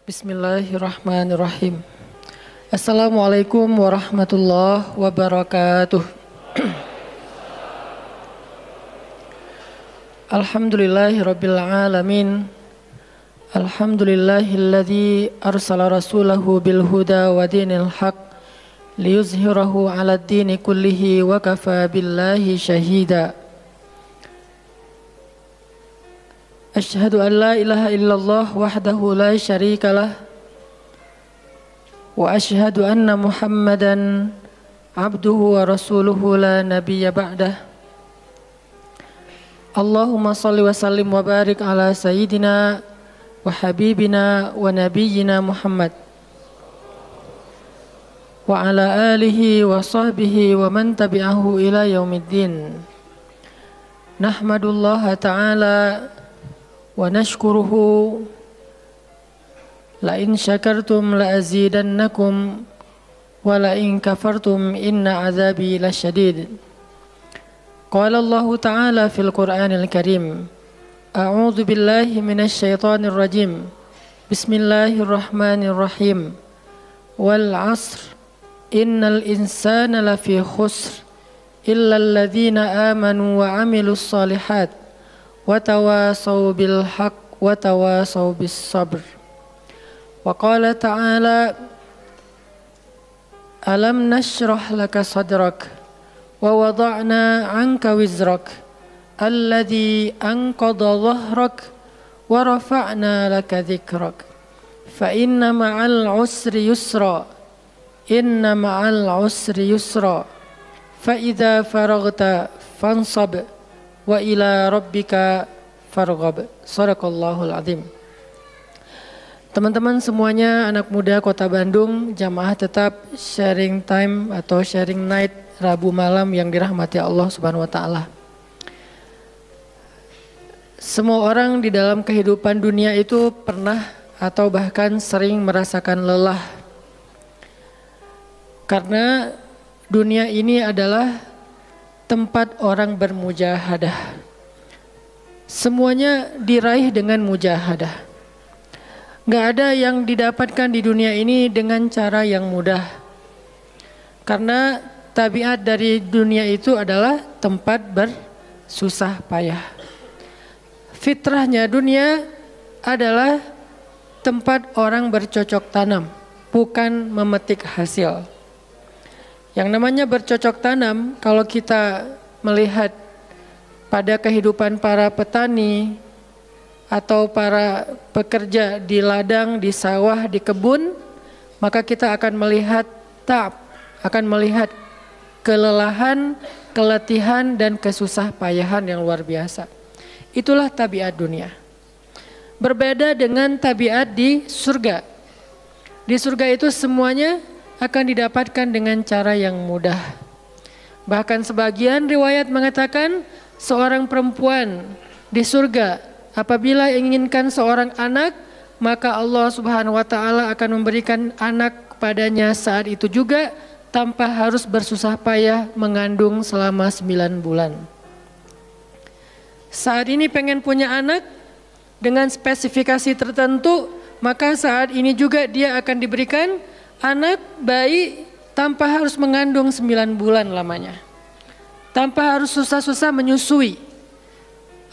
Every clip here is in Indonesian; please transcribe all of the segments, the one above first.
Bismillahirrahmanirrahim. Assalamualaikum warahmatullahi wabarakatuh. Alhamdulillahirabbil alamin. Alhamdulillahilladzi arsala rasulahu bil huda wa dinil haq liyuzhirahu 'alad dini kullihi wa kafa billahi syahida. Asyhadu an la ilaha illallah wahdahu la syarikalah wa asyhadu anna Muhammadan abduhu wa rasuluhu la nabiyya ba'dah. Allahumma salli wa sallim wa barik ala sayyidina wa habibina wa nabiyyina Muhammad wa ala alihi wa sahbihi wa man tabi'ahu ila yaumiddin. Nahmadullaha ta'ala wa nashkuruhu la in syakartum la azidannakum wa la in kafartum inna azabi lasyadid. Qala Allah ta'ala fil Qur'anil Karim, a'udzu billahi minasy syaithanir rajim. Bismillahirrahmanirrahim. Wal 'asr innal insana lafi khusr illa alladhina amanu wa 'amilus shalihat wa tawasaw bil haqq wa tawasaw bis sabr. Wa qala ta'ala alam nashrah laka sadrak wa wada'na 'anka wizrak alladhi anqadha dhahrak wa rafa'na laka dhikrak fa inna ma'al 'usri yusra inna ma'al 'usri yusra fa idza faraghta fansab wa ila rabbika farghab. Shadaqallahul azim. Teman-teman semuanya, anak muda Kota Bandung, jamaah tetap sharing time atau sharing night Rabu malam yang dirahmati Allah Subhanahu wa taala. Semua orang di dalam kehidupan dunia itu pernah atau bahkan sering merasakan lelah. Karena dunia ini adalah tempat orang bermujahadah. Semuanya diraih dengan mujahadah. Gak ada yang didapatkan di dunia ini dengan cara yang mudah. Karena tabiat dari dunia itu adalah tempat bersusah payah. Fitrahnya dunia adalah tempat orang bercocok tanam, bukan memetik hasil. Yang namanya bercocok tanam, kalau kita melihat pada kehidupan para petani atau para pekerja di ladang, di sawah, di kebun, maka kita akan melihat akan melihat kelelahan, keletihan dan kesusah payahan yang luar biasa. Itulah tabiat dunia. Berbeda dengan tabiat di surga. Di surga itu semuanya akan didapatkan dengan cara yang mudah. Bahkan sebagian riwayat mengatakan seorang perempuan di surga apabila inginkan seorang anak, maka Allah Subhanahu wa taala akan memberikan anak kepadanya saat itu juga tanpa harus bersusah payah mengandung selama 9 bulan. Saat ini pengen punya anak dengan spesifikasi tertentu, maka saat ini juga dia akan diberikan anak bayi tanpa harus mengandung 9 bulan lamanya. Tanpa harus susah-susah menyusui.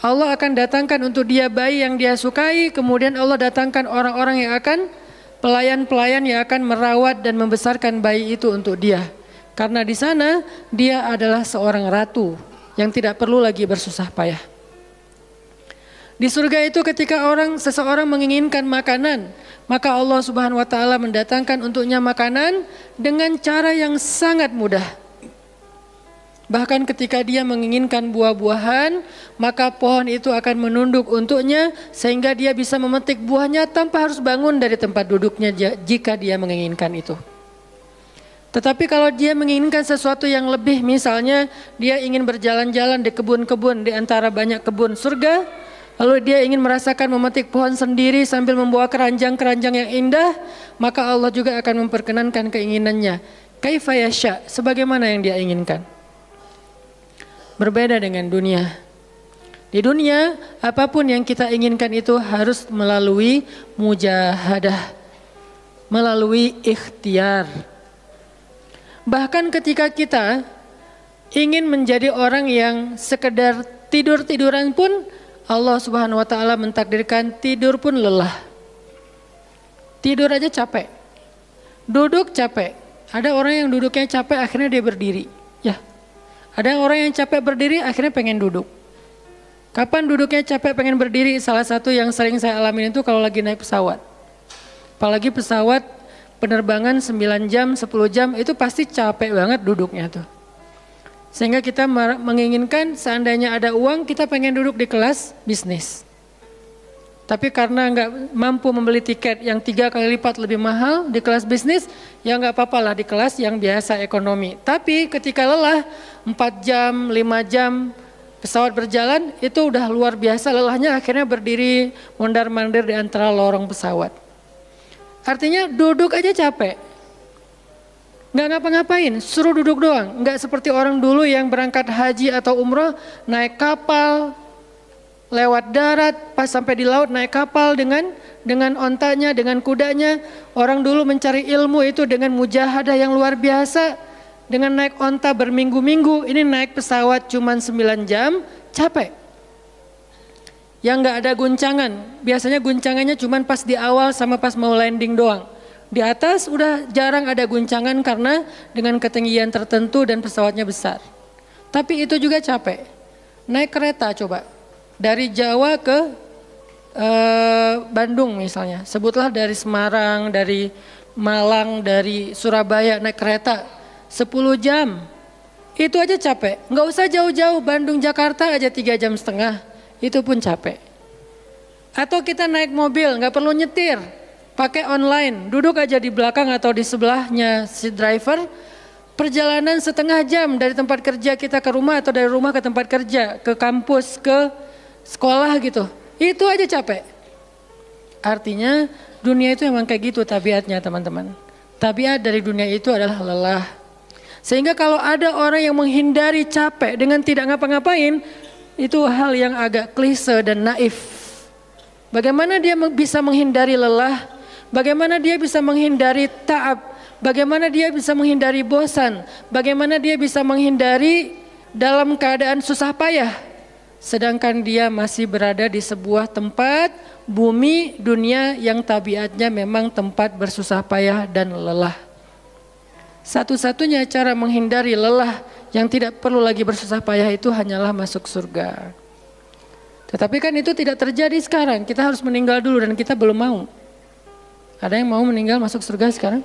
Allah akan datangkan untuk dia bayi yang dia sukai, kemudian Allah datangkan orang-orang yang akan, pelayan-pelayan yang akan merawat dan membesarkan bayi itu untuk dia. Karena di sana dia adalah seorang ratu yang tidak perlu lagi bersusah payah. Di surga itu ketika seseorang menginginkan makanan, maka Allah Subhanahu wa taala mendatangkan untuknya makanan dengan cara yang sangat mudah. Bahkan ketika dia menginginkan buah-buahan, maka pohon itu akan menunduk untuknya sehingga dia bisa memetik buahnya tanpa harus bangun dari tempat duduknya jika dia menginginkan itu. Tetapi kalau dia menginginkan sesuatu yang lebih, misalnya dia ingin berjalan-jalan di kebun-kebun di antara banyak kebun surga, lalu dia ingin merasakan memetik pohon sendiri sambil membawa keranjang-keranjang yang indah, maka Allah juga akan memperkenankan keinginannya. Kaifa yasha, sebagaimana yang dia inginkan. Berbeda dengan dunia. Di dunia, apapun yang kita inginkan itu harus melalui mujahadah, melalui ikhtiar. Bahkan ketika kita ingin menjadi orang yang sekedar tidur-tiduran pun, Allah Subhanahu wa taala mentakdirkan tidur pun lelah. Tidur aja capek. Duduk capek. Ada orang yang duduknya capek akhirnya dia berdiri. Ya. Ada orang yang capek berdiri akhirnya pengen duduk. Kapan duduknya capek pengen berdiri? Salah satu yang sering saya alamin itu kalau lagi naik pesawat. Apalagi pesawat penerbangan 9 jam, 10 jam itu pasti capek banget duduknya tuh. Sehingga kita menginginkan seandainya ada uang kita pengen duduk di kelas bisnis. Tapi karena nggak mampu membeli tiket yang 3 kali lipat lebih mahal di kelas bisnis, ya nggak apa-apa lah di kelas yang biasa ekonomi. Tapi ketika lelah 4 jam, 5 jam pesawat berjalan itu udah luar biasa lelahnya, akhirnya berdiri mondar-mandir di antara lorong pesawat. Artinya duduk aja capek. Nggak ngapa-ngapain, suruh duduk doang. Nggak seperti orang dulu yang berangkat haji atau umroh naik kapal, lewat darat, pas sampai di laut naik kapal dengan ontanya, dengan kudanya. Orang dulu mencari ilmu itu dengan mujahadah yang luar biasa, dengan naik onta berminggu-minggu. Ini naik pesawat cuma 9 jam, capek. Yang nggak ada guncangan, biasanya guncangannya cuma pas di awal sama pas mau landing doang. Di atas udah jarang ada guncangan karena dengan ketinggian tertentu dan pesawatnya besar. Tapi itu juga capek. Naik kereta coba. Dari Jawa ke Bandung misalnya. Sebutlah dari Semarang, dari Malang, dari Surabaya naik kereta 10 jam. Itu aja capek. Nggak usah jauh-jauh, Bandung Jakarta aja 3,5 jam. Itu pun capek. Atau kita naik mobil, nggak perlu nyetir. Pakai online, duduk aja di belakang atau di sebelahnya si driver. Perjalanan setengah jam dari tempat kerja kita ke rumah atau dari rumah ke tempat kerja, ke kampus, ke sekolah gitu. Itu aja capek. Artinya dunia itu memang kayak gitu tabiatnya teman-teman. Tabiat dari dunia itu adalah lelah. Sehingga kalau ada orang yang menghindari capek dengan tidak ngapa-ngapain, itu hal yang agak klise dan naif. Bagaimana dia bisa menghindari lelah? Bagaimana dia bisa menghindari ta'ab? Bagaimana dia bisa menghindari bosan? Bagaimana dia bisa menghindari dalam keadaan susah payah? Sedangkan dia masih berada di sebuah tempat, bumi, dunia yang tabiatnya memang tempat bersusah payah dan lelah. Satu-satunya cara menghindari lelah yang tidak perlu lagi bersusah payah itu hanyalah masuk surga. Tetapi kan itu tidak terjadi sekarang, kita harus meninggal dulu dan kita belum mau. Ada yang mau meninggal masuk surga sekarang?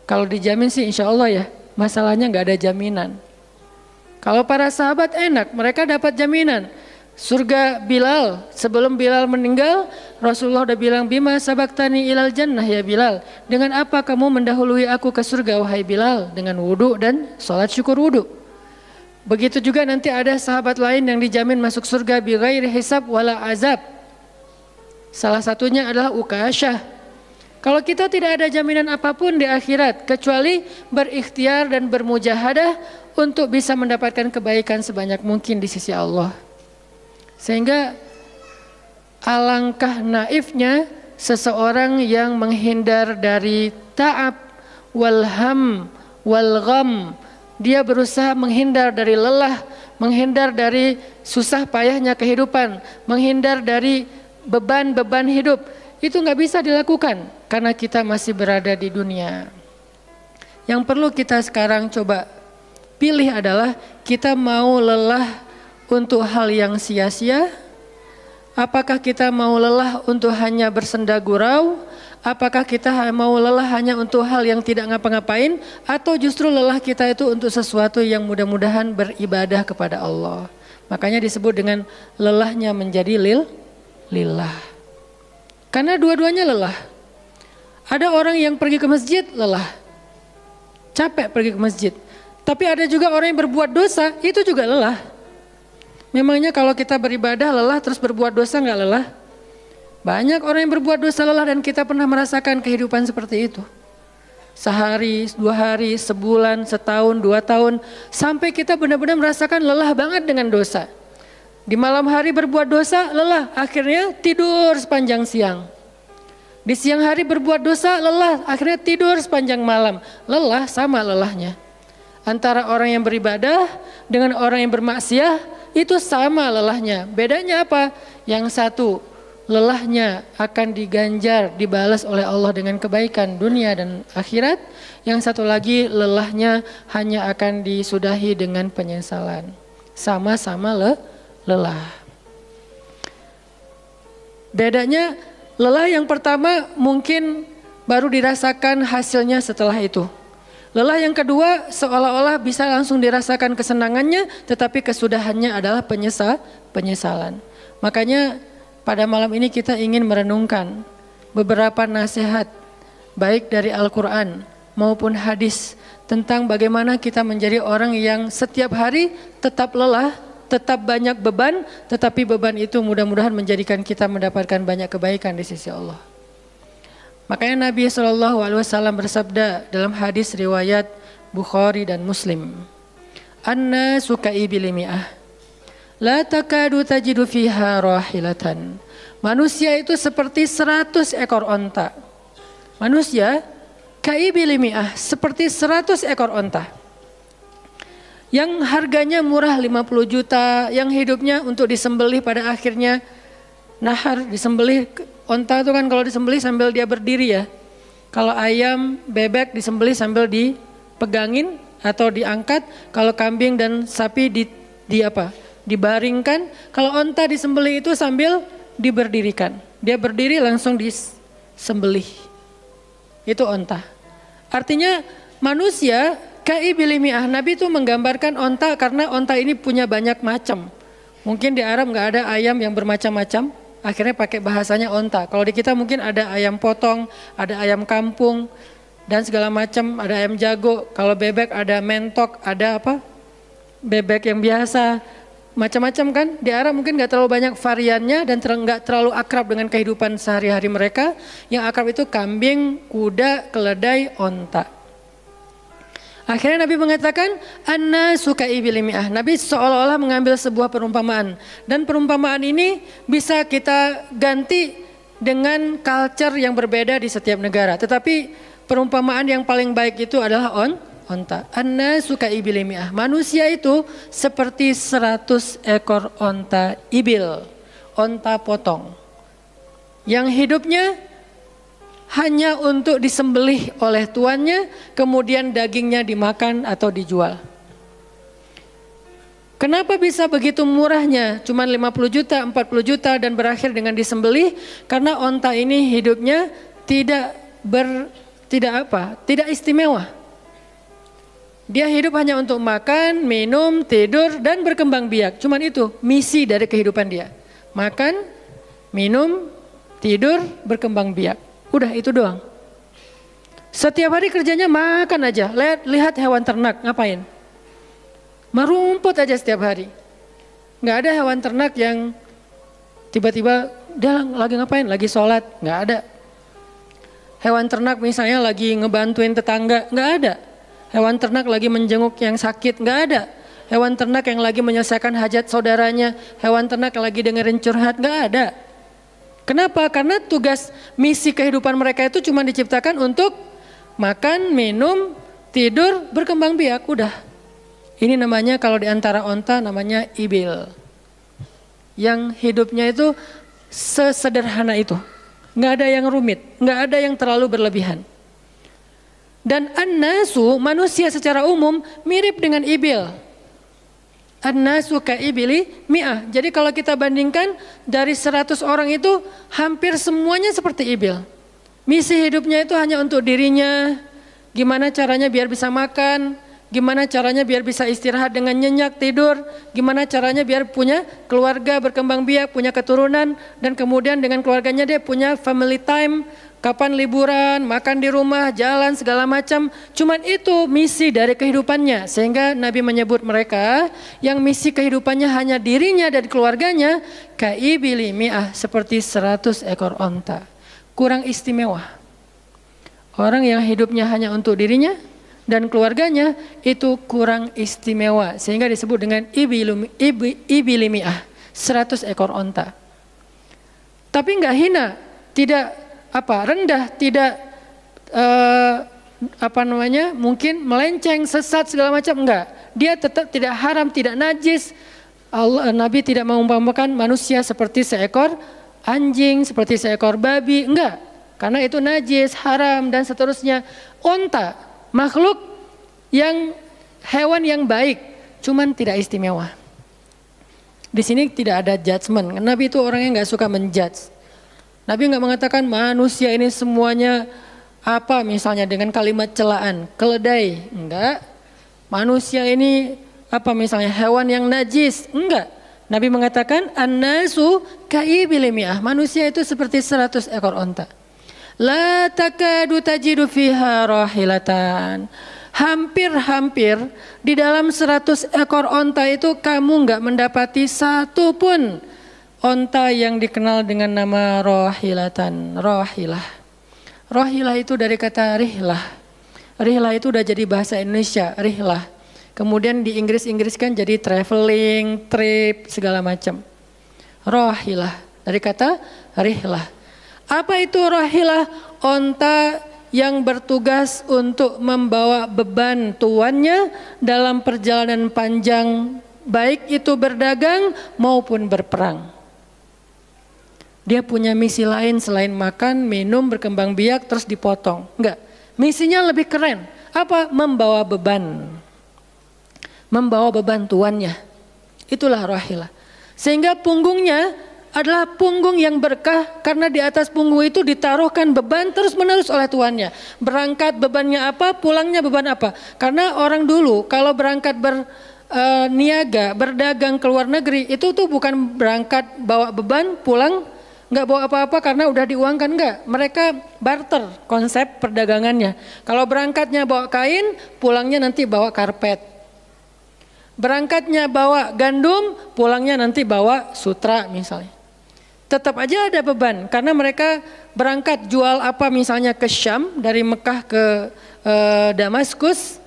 Kalau dijamin sih insya Allah ya, masalahnya nggak ada jaminan. Kalau para sahabat enak, mereka dapat jaminan. Surga Bilal, sebelum Bilal meninggal, Rasulullah udah bilang, Bima sabaktani ilal jannah ya Bilal. Dengan apa kamu mendahului aku ke surga wahai Bilal? Dengan wudu dan sholat syukur wudu. Begitu juga nanti ada sahabat lain yang dijamin masuk surga bighairi hisab wala azab. Salah satunya adalah Ukasyah. Kalau kita tidak ada jaminan apapun di akhirat kecuali berikhtiar dan bermujahadah untuk bisa mendapatkan kebaikan sebanyak mungkin di sisi Allah. Sehingga alangkah naifnya seseorang yang menghindar dari ta'ab wal ham wal gham. Dia berusaha menghindar dari lelah, menghindar dari susah payahnya kehidupan, menghindar dari beban-beban hidup. Itu nggak bisa dilakukan karena kita masih berada di dunia. Yang perlu kita sekarang coba pilih adalah kita mau lelah untuk hal yang sia-sia? Apakah kita mau lelah untuk hanya bersenda gurau? Apakah kita mau lelah hanya untuk hal yang tidak ngapa-ngapain? Atau justru lelah kita itu untuk sesuatu yang mudah-mudahan beribadah kepada Allah? Makanya disebut dengan lelahnya menjadi lillah. Karena dua-duanya lelah. Ada orang yang pergi ke masjid lelah. Capek pergi ke masjid. Tapi ada juga orang yang berbuat dosa, itu juga lelah. Memangnya kalau kita beribadah lelah terus berbuat dosa nggak lelah? Banyak orang yang berbuat dosa lelah dan kita pernah merasakan kehidupan seperti itu. Sehari, 2 hari, sebulan, setahun, 2 tahun. Sampai kita benar-benar merasakan lelah banget dengan dosa. Di malam hari berbuat dosa, lelah, akhirnya tidur sepanjang siang. Di siang hari berbuat dosa, lelah, akhirnya tidur sepanjang malam. Lelah sama lelahnya. Antara orang yang beribadah dengan orang yang bermaksiat itu sama lelahnya. Bedanya apa? Yang satu, lelahnya akan diganjar, dibalas oleh Allah dengan kebaikan dunia dan akhirat. Yang satu lagi, lelahnya hanya akan disudahi dengan penyesalan. Sama-sama lelah. Bedanya, lelah yang pertama mungkin baru dirasakan hasilnya setelah itu. Lelah yang kedua seolah-olah bisa langsung dirasakan kesenangannya, tetapi kesudahannya adalah penyesalan. Makanya pada malam ini kita ingin merenungkan beberapa nasihat baik dari Al-Quran maupun hadis tentang bagaimana kita menjadi orang yang setiap hari tetap lelah, tetap banyak beban, tetapi beban itu mudah-mudahan menjadikan kita mendapatkan banyak kebaikan di sisi Allah. Makanya Nabi SAW bersabda dalam hadis riwayat Bukhari dan Muslim, "An-nasu ka'ibili mi'ah, la takadu tajidu fiha rahilatan." Manusia itu seperti 100 ekor onta. Manusia ka'ibili mi'ah, seperti 100 ekor onta. Yang harganya murah 50 juta, yang hidupnya untuk disembelih pada akhirnya nahar, disembelih. Onta itu kan kalau disembelih sambil dia berdiri ya. Kalau ayam, bebek disembelih sambil dipegangin atau diangkat. Kalau kambing dan sapi dibaringkan. Kalau onta disembelih itu sambil diberdirikan. Dia berdiri langsung disembelih. Itu onta. Artinya manusia ka'ibili mi'ah. Nabi itu menggambarkan onta karena onta ini punya banyak macam. Mungkin di Arab nggak ada ayam yang bermacam-macam. Akhirnya pakai bahasanya onta. Kalau di kita mungkin ada ayam potong, ada ayam kampung, dan segala macam. Ada ayam jago. Kalau bebek ada mentok, ada apa? Bebek yang biasa. Macam-macam kan. Di Arab mungkin nggak terlalu banyak variannya dan nggak terlalu akrab dengan kehidupan sehari-hari mereka. Yang akrab itu kambing, kuda, keledai, onta. Akhirnya Nabi mengatakan, "An-nasu ka'ibili mi'ah." Nabi seolah-olah mengambil sebuah perumpamaan. Dan perumpamaan ini bisa kita ganti dengan culture yang berbeda di setiap negara. Tetapi perumpamaan yang paling baik itu adalah onta. An-nasu ka'ibili mi'ah. Manusia itu seperti 100 ekor onta ibil. Onta potong. Yang hidupnya hanya untuk disembelih oleh tuannya, kemudian dagingnya dimakan atau dijual. Kenapa bisa begitu murahnya? Cuma 50 juta, 40 juta dan berakhir dengan disembelih? Karena onta ini hidupnya tidak istimewa. Dia hidup hanya untuk makan, minum, tidur dan berkembang biak. Cuman itu misi dari kehidupan dia. Makan, minum, tidur, berkembang biak. Udah itu doang. Setiap hari kerjanya makan aja. Lihat hewan ternak ngapain? Merumput aja setiap hari. Nggak ada hewan ternak yang tiba-tiba dia lagi ngapain? Lagi sholat. Nggak ada. Hewan ternak misalnya lagi ngebantuin tetangga. Nggak ada. Hewan ternak lagi menjenguk yang sakit. Nggak ada. Hewan ternak yang lagi menyelesaikan hajat saudaranya. Hewan ternak yang lagi dengerin curhat. Nggak ada. Kenapa? Karena tugas misi kehidupan mereka itu cuma diciptakan untuk makan, minum, tidur, berkembang biak, udah. Ini namanya kalau di antara onta namanya ibil. Yang hidupnya itu sesederhana itu. Nggak ada yang rumit, nggak ada yang terlalu berlebihan. Dan an-nasu, manusia secara umum mirip dengan ibil. An-nasu ka'ibili mi'ah. Jadi kalau kita bandingkan dari 100 orang itu hampir semuanya seperti ibil. Misi hidupnya itu hanya untuk dirinya. Gimana caranya biar bisa makan. Gimana caranya biar bisa istirahat dengan nyenyak tidur. Gimana caranya biar punya keluarga berkembang biak, punya keturunan. Dan kemudian dengan keluarganya dia punya family time. Kapan liburan, makan di rumah, jalan segala macam. Cuman itu misi dari kehidupannya. Sehingga Nabi menyebut mereka yang misi kehidupannya hanya dirinya dan keluarganya. Ka'ibili mi'ah, seperti 100 ekor onta. Kurang istimewa. Orang yang hidupnya hanya untuk dirinya dan keluarganya itu kurang istimewa. Sehingga disebut dengan ibili mi'ah, 100 ekor onta. Tapi enggak hina, tidak rendah, tidak mungkin melenceng, sesat segala macam, enggak. Dia tetap tidak haram, tidak najis. Nabi tidak mengumpamakan manusia seperti seekor anjing, seperti seekor babi, enggak. Karena itu najis, haram dan seterusnya. Onta, makhluk yang hewan yang baik, cuman tidak istimewa. Di sini tidak ada judgement. Nabi itu orang yang nggak suka menjudge. Nabi nggak mengatakan manusia ini semuanya misalnya dengan kalimat celaan, keledai, enggak. Manusia ini misalnya hewan yang najis, enggak. Nabi mengatakan an-nasu ka'ibili mi'ah, manusia itu seperti 100 ekor onta. La takadu tajidu fiha rahilatan. Hampir-hampir di dalam 100 ekor onta itu kamu nggak mendapati satu pun onta yang dikenal dengan nama rohilatan. Rohilah itu dari kata rihlah. Rihlah itu udah jadi bahasa Indonesia, rihlah. Kemudian di Inggris-Inggriskan jadi traveling, trip, segala macam. Rohilah dari kata rihlah. Apa itu rohilah? Onta yang bertugas untuk membawa beban tuannya dalam perjalanan panjang, baik itu berdagang maupun berperang. Dia punya misi lain selain makan, minum, berkembang biak, terus dipotong. Enggak, misinya lebih keren. Apa? Membawa beban. Membawa beban tuannya. Itulah rohilah. Sehingga punggungnya adalah punggung yang berkah, karena di atas punggung itu ditaruhkan beban terus menerus oleh tuannya. Berangkat bebannya apa, pulangnya beban apa. Karena orang dulu kalau berangkat berniaga, berdagang ke luar negeri, itu tuh bukan berangkat bawa beban, pulang nggak bawa apa-apa karena udah diuangkan, enggak. Mereka barter konsep perdagangannya. Kalau berangkatnya bawa kain, pulangnya nanti bawa karpet. Berangkatnya bawa gandum, pulangnya nanti bawa sutra misalnya. Tetap aja ada beban karena mereka berangkat jual misalnya ke Syam, dari Mekah ke Damaskus.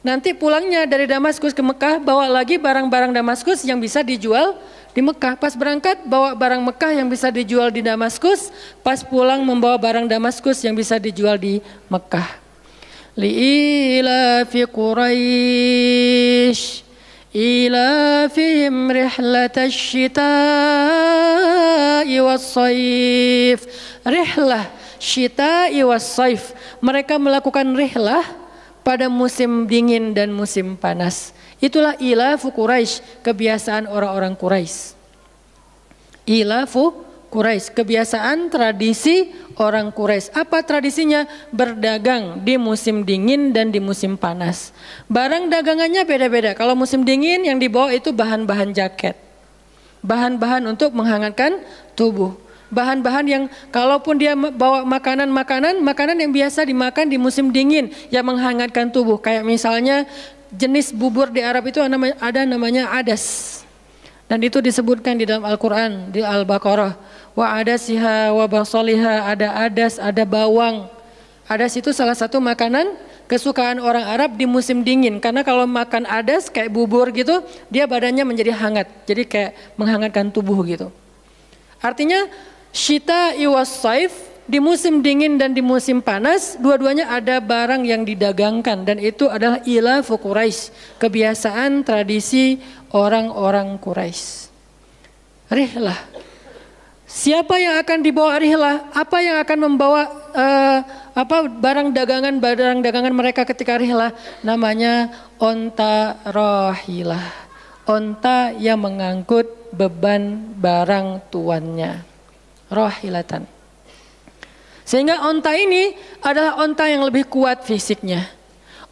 Nanti pulangnya dari Damaskus ke Mekah bawa lagi barang-barang Damaskus yang bisa dijual di Mekah. Pas berangkat bawa barang Mekah yang bisa dijual di Damaskus, pas pulang membawa barang Damaskus yang bisa dijual di Mekah. Li'ila fi Quraisy إلافهم رحلة الشتاء والصيف. Rihlah syita'i wassaif. Mereka melakukan rihlah pada musim dingin dan musim panas. Itulah ilafu Quraisy, kebiasaan orang-orang Quraisy. Ilafu Quraisy, kebiasaan tradisi orang Quraisy. Apa tradisinya? Berdagang di musim dingin dan di musim panas. Barang dagangannya beda-beda. Kalau musim dingin yang dibawa itu bahan-bahan jaket. Bahan-bahan untuk menghangatkan tubuh. Bahan-bahan yang kalaupun dia bawa makanan yang biasa dimakan di musim dingin yang menghangatkan tubuh. Kayak misalnya jenis bubur di Arab itu ada namanya adas. Dan itu disebutkan di dalam Al-Quran, di Al-Baqarah. Wa adasiha wa basaliha, ada adas, ada bawang. Adas itu salah satu makanan kesukaan orang Arab di musim dingin. Karena kalau makan adas kayak bubur gitu, dia badannya menjadi hangat. Jadi kayak menghangatkan tubuh gitu. Artinya syita'i was-saif, di musim dingin dan di musim panas, dua-duanya ada barang yang didagangkan. Dan itu adalah ilafu Quraisy, kebiasaan tradisi orang-orang Quraisy. Rihlah. Siapa yang akan dibawa rihlah? Apa yang akan membawa barang dagangan mereka ketika rihlah? Namanya onta rohilah. Onta yang mengangkut beban barang tuannya. Rohilatan. Sehingga onta ini adalah onta yang lebih kuat fisiknya.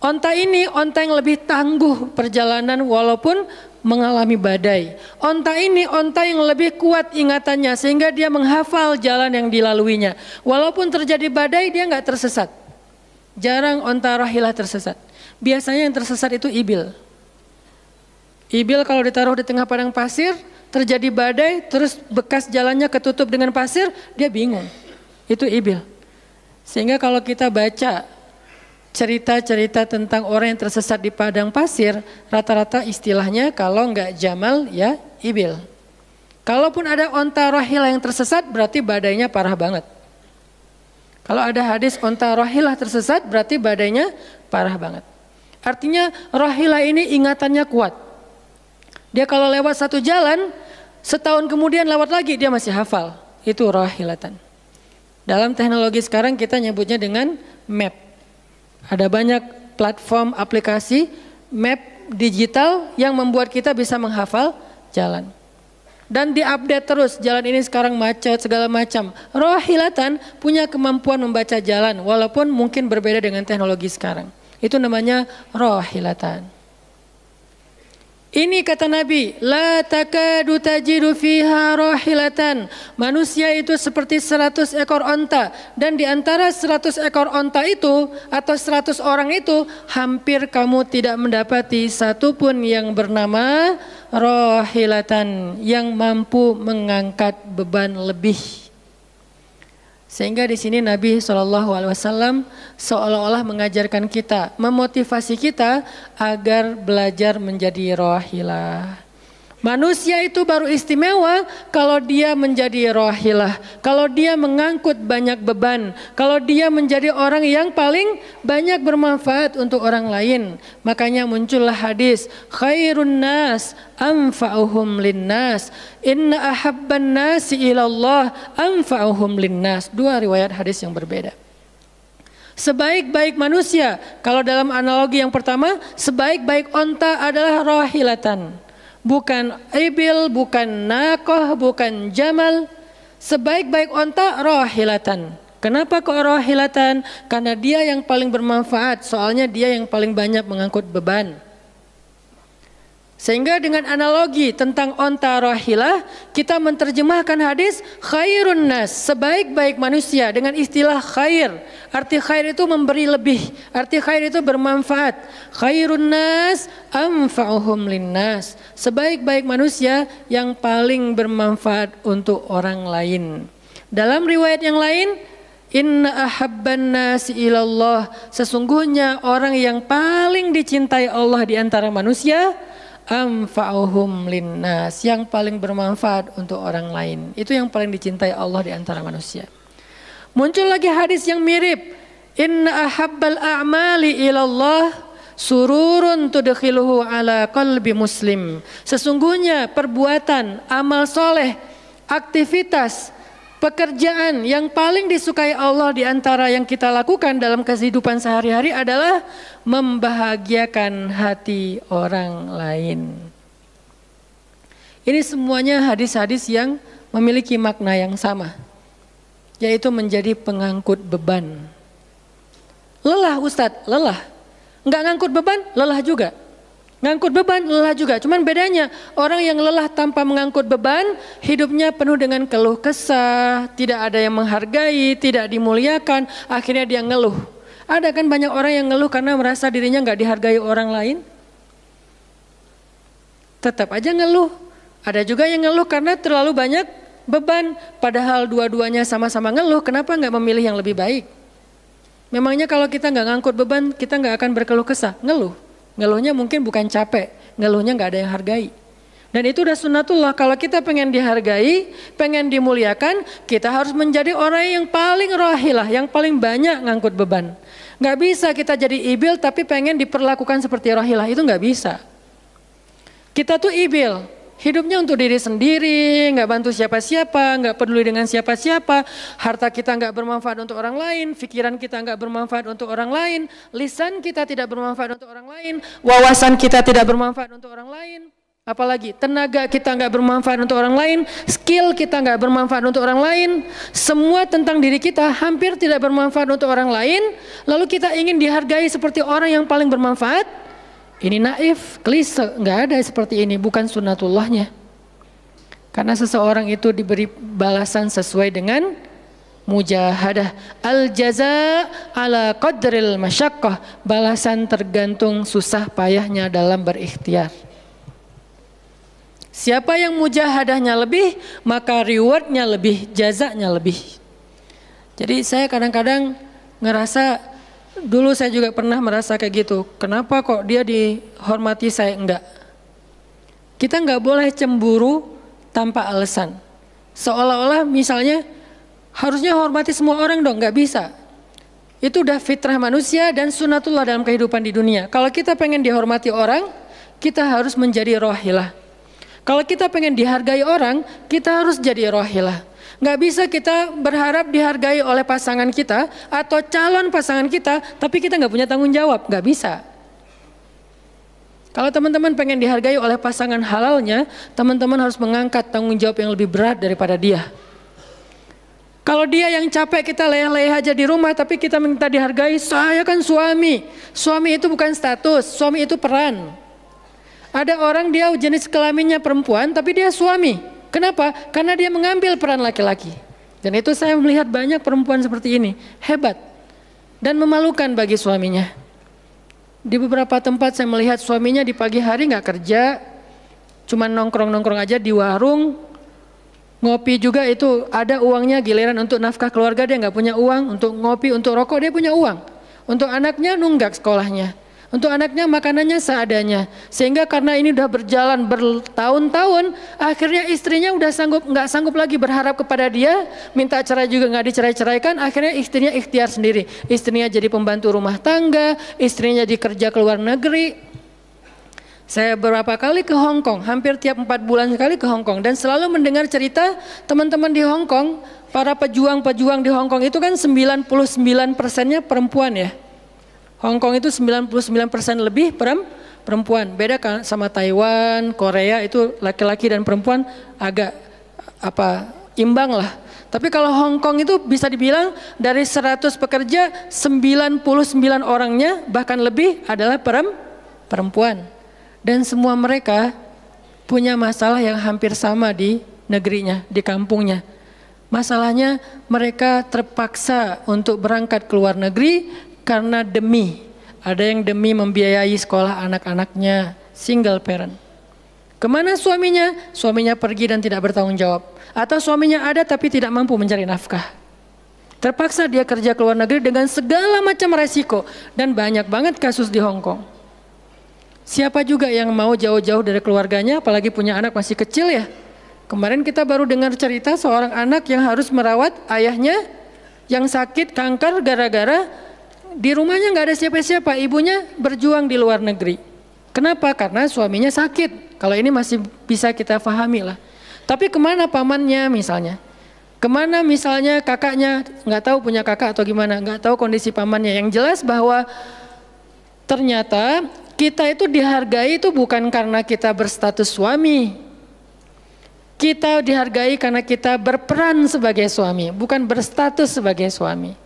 Onta ini onta yang lebih tangguh perjalanan walaupun mengalami badai. Onta ini onta yang lebih kuat ingatannya sehingga dia menghafal jalan yang dilaluinya. Walaupun terjadi badai dia nggak tersesat. Jarang onta rohilah tersesat. Biasanya yang tersesat itu ibil. Ibil kalau ditaruh di tengah padang pasir, terjadi badai, terus bekas jalannya ketutup dengan pasir, dia bingung. Itu ibil. Sehingga kalau kita baca cerita-cerita tentang orang yang tersesat di padang pasir, rata-rata istilahnya kalau enggak jamal ya ibil. Kalaupun ada onta rohilah yang tersesat berarti badainya parah banget. Kalau ada hadis onta rohilah tersesat berarti badainya parah banget. Artinya rohilah ini ingatannya kuat. Dia kalau lewat satu jalan, setahun kemudian lewat lagi dia masih hafal. Itu rohilatan. Dalam teknologi sekarang kita nyebutnya dengan map. Ada banyak platform aplikasi map digital yang membuat kita bisa menghafal jalan. Dan diupdate terus, jalan ini sekarang macet segala macam. Rohilatan punya kemampuan membaca jalan walaupun mungkin berbeda dengan teknologi sekarang. Itu namanya rohilatan. Ini kata Nabi, la takadu tajidu fiha rohilatan. Manusia itu seperti 100 ekor onta. Dan di antara 100 ekor onta itu atau 100 orang itu, hampir kamu tidak mendapati satupun yang bernama rohilatan, yang mampu mengangkat beban lebih. Sehingga di sini Nabi SAW seolah-olah mengajarkan kita, memotivasi kita agar belajar menjadi rohilah. Manusia itu baru istimewa kalau dia menjadi rohilah, kalau dia mengangkut banyak beban, kalau dia menjadi orang yang paling banyak bermanfaat untuk orang lain. Makanya muncullah hadis, khairun nas anfa'uhum linnas, inna ahabban nasi ilallah anfa'uhum linnas. Dua riwayat hadis yang berbeda. Sebaik-baik manusia, kalau dalam analogi yang pertama, sebaik-baik onta adalah rohilatan. Bukan ibil, bukan nakoh, bukan jamal. Sebaik-baik onta rohilatan. Kenapa kok rohilatan? Karena dia yang paling bermanfaat. Soalnya dia yang paling banyak mengangkut beban. Sehingga dengan analogi tentang onta rohilah, kita menerjemahkan hadis khairun nas, sebaik-baik manusia dengan istilah khair. Arti khair itu memberi lebih, arti khair itu bermanfaat. Khairun nas anfa'uhum linnas, sebaik-baik manusia yang paling bermanfaat untuk orang lain. Dalam riwayat yang lain, inna ahabban nasi ilallah, sesungguhnya orang yang paling dicintai Allah di antara manusia, anfa'uhum linnas, yang paling bermanfaat untuk orang lain. Itu yang paling dicintai Allah di antara manusia. Muncul lagi hadis yang mirip, inna ahabbal a'mali ilallah sururun tudkhiluhu ala qalbi muslim. Sesungguhnya perbuatan, amal soleh, aktivitas, pekerjaan yang paling disukai Allah di antara yang kita lakukan dalam kehidupan sehari-hari adalah membahagiakan hati orang lain. Ini semuanya hadis-hadis yang memiliki makna yang sama, yaitu menjadi pengangkut beban. Lelah Ustadz, lelah. Enggak ngangkut beban, lelah juga. Ngangkut beban, lelah juga. Cuman bedanya, orang yang lelah tanpa mengangkut beban, hidupnya penuh dengan keluh kesah, tidak ada yang menghargai, tidak dimuliakan, akhirnya dia ngeluh. Ada kan banyak orang yang ngeluh karena merasa dirinya nggak dihargai orang lain. Tetap aja ngeluh. Ada juga yang ngeluh karena terlalu banyak beban. Padahal dua-duanya sama-sama ngeluh, kenapa nggak memilih yang lebih baik? Memangnya kalau kita nggak ngangkut beban, kita nggak akan berkeluh kesah, ngeluh. Ngeluhnya mungkin bukan capek, ngeluhnya nggak ada yang hargai. Dan itu udah sunnatullah, kalau kita pengen dihargai, pengen dimuliakan, kita harus menjadi orang yang paling rohilah, yang paling banyak ngangkut beban. Nggak bisa kita jadi ibil tapi pengen diperlakukan seperti rohilah, itu nggak bisa. Kita tuh ibil, hidupnya untuk diri sendiri, nggak bantu siapa-siapa, nggak peduli dengan siapa-siapa, harta kita nggak bermanfaat untuk orang lain, pikiran kita nggak bermanfaat untuk orang lain, lisan kita tidak bermanfaat untuk orang lain, wawasan kita tidak bermanfaat untuk orang lain, apalagi tenaga kita nggak bermanfaat untuk orang lain, skill kita nggak bermanfaat untuk orang lain, semua tentang diri kita hampir tidak bermanfaat untuk orang lain, lalu kita ingin dihargai seperti orang yang paling bermanfaat. Ini naif, klise, nggak ada seperti ini, bukan sunnatullahnya. Karena seseorang itu diberi balasan sesuai dengan mujahadah. Al-jaza ala qadril masyaqqah, balasan tergantung susah payahnya dalam berikhtiar. Siapa yang mujahadahnya lebih, maka rewardnya lebih, jazanya lebih. Jadi saya kadang-kadang ngerasa, dulu saya juga pernah merasa kayak gitu. Kenapa kok dia dihormati saya enggak? Kita enggak boleh cemburu tanpa alasan. Seolah-olah misalnya harusnya hormati semua orang dong, enggak bisa. Itu udah fitrah manusia dan sunatullah dalam kehidupan di dunia. Kalau kita pengen dihormati orang, kita harus menjadi rohilah. Kalau kita pengen dihargai orang, kita harus jadi rohilah. Nggak bisa kita berharap dihargai oleh pasangan kita atau calon pasangan kita, tapi kita nggak punya tanggung jawab. Nggak bisa. Kalau teman-teman pengen dihargai oleh pasangan halalnya, teman-teman harus mengangkat tanggung jawab yang lebih berat daripada dia. Kalau dia yang capek kita leyeh-leyeh aja di rumah, tapi kita minta dihargai, saya kan suami. Suami itu bukan status, suami itu peran. Ada orang dia jenis kelaminnya perempuan, tapi dia suami. Kenapa? Karena dia mengambil peran laki-laki. Dan itu saya melihat banyak perempuan seperti ini, hebat. Dan memalukan bagi suaminya. Di beberapa tempat saya melihat suaminya di pagi hari nggak kerja, cuma nongkrong-nongkrong aja di warung. Ngopi juga itu ada uangnya, giliran untuk nafkah keluarga dia nggak punya uang, untuk ngopi, untuk rokok dia punya uang. Untuk anaknya nunggak sekolahnya, untuk anaknya makanannya seadanya. Sehingga karena ini udah berjalan bertahun-tahun, akhirnya istrinya udah nggak sanggup lagi berharap kepada dia, minta cerai juga nggak dicerai-ceraikan, akhirnya istrinya ikhtiar sendiri. Istrinya jadi pembantu rumah tangga, istrinya jadi kerja ke luar negeri. Saya beberapa kali ke Hong Kong, hampir tiap 4 bulan sekali ke Hong Kong, dan selalu mendengar cerita teman-teman di Hong Kong, para pejuang-pejuang di Hong Kong itu kan 99%-nya perempuan ya. Hong Kong itu 99% lebih perempuan. Beda kan sama Taiwan, Korea itu laki-laki dan perempuan agak imbang lah. Tapi kalau Hong Kong itu bisa dibilang dari 100 pekerja 99 orangnya bahkan lebih adalah perempuan. Dan semua mereka punya masalah yang hampir sama di negerinya, di kampungnya. Masalahnya mereka terpaksa untuk berangkat ke luar negeri karena ada yang demi membiayai sekolah anak-anaknya, single parent. Kemana suaminya? Suaminya pergi dan tidak bertanggung jawab. Atau suaminya ada tapi tidak mampu mencari nafkah. Terpaksa dia kerja ke luar negeri dengan segala macam resiko. Dan banyak banget kasus di Hong Kong. Siapa juga yang mau jauh-jauh dari keluarganya, apalagi punya anak masih kecil ya. Kemarin kita baru dengar cerita seorang anak yang harus merawat ayahnya yang sakit kanker gara-gara di rumahnya nggak ada siapa-siapa, ibunya berjuang di luar negeri. Kenapa? Karena suaminya sakit. Kalau ini masih bisa kita pahami lah. Tapi kemana pamannya misalnya? Kemana misalnya kakaknya, nggak tahu punya kakak atau gimana, nggak tahu kondisi pamannya. Yang jelas bahwa ternyata kita itu dihargai itu bukan karena kita berstatus suami. Kita dihargai karena kita berperan sebagai suami, bukan berstatus sebagai suami.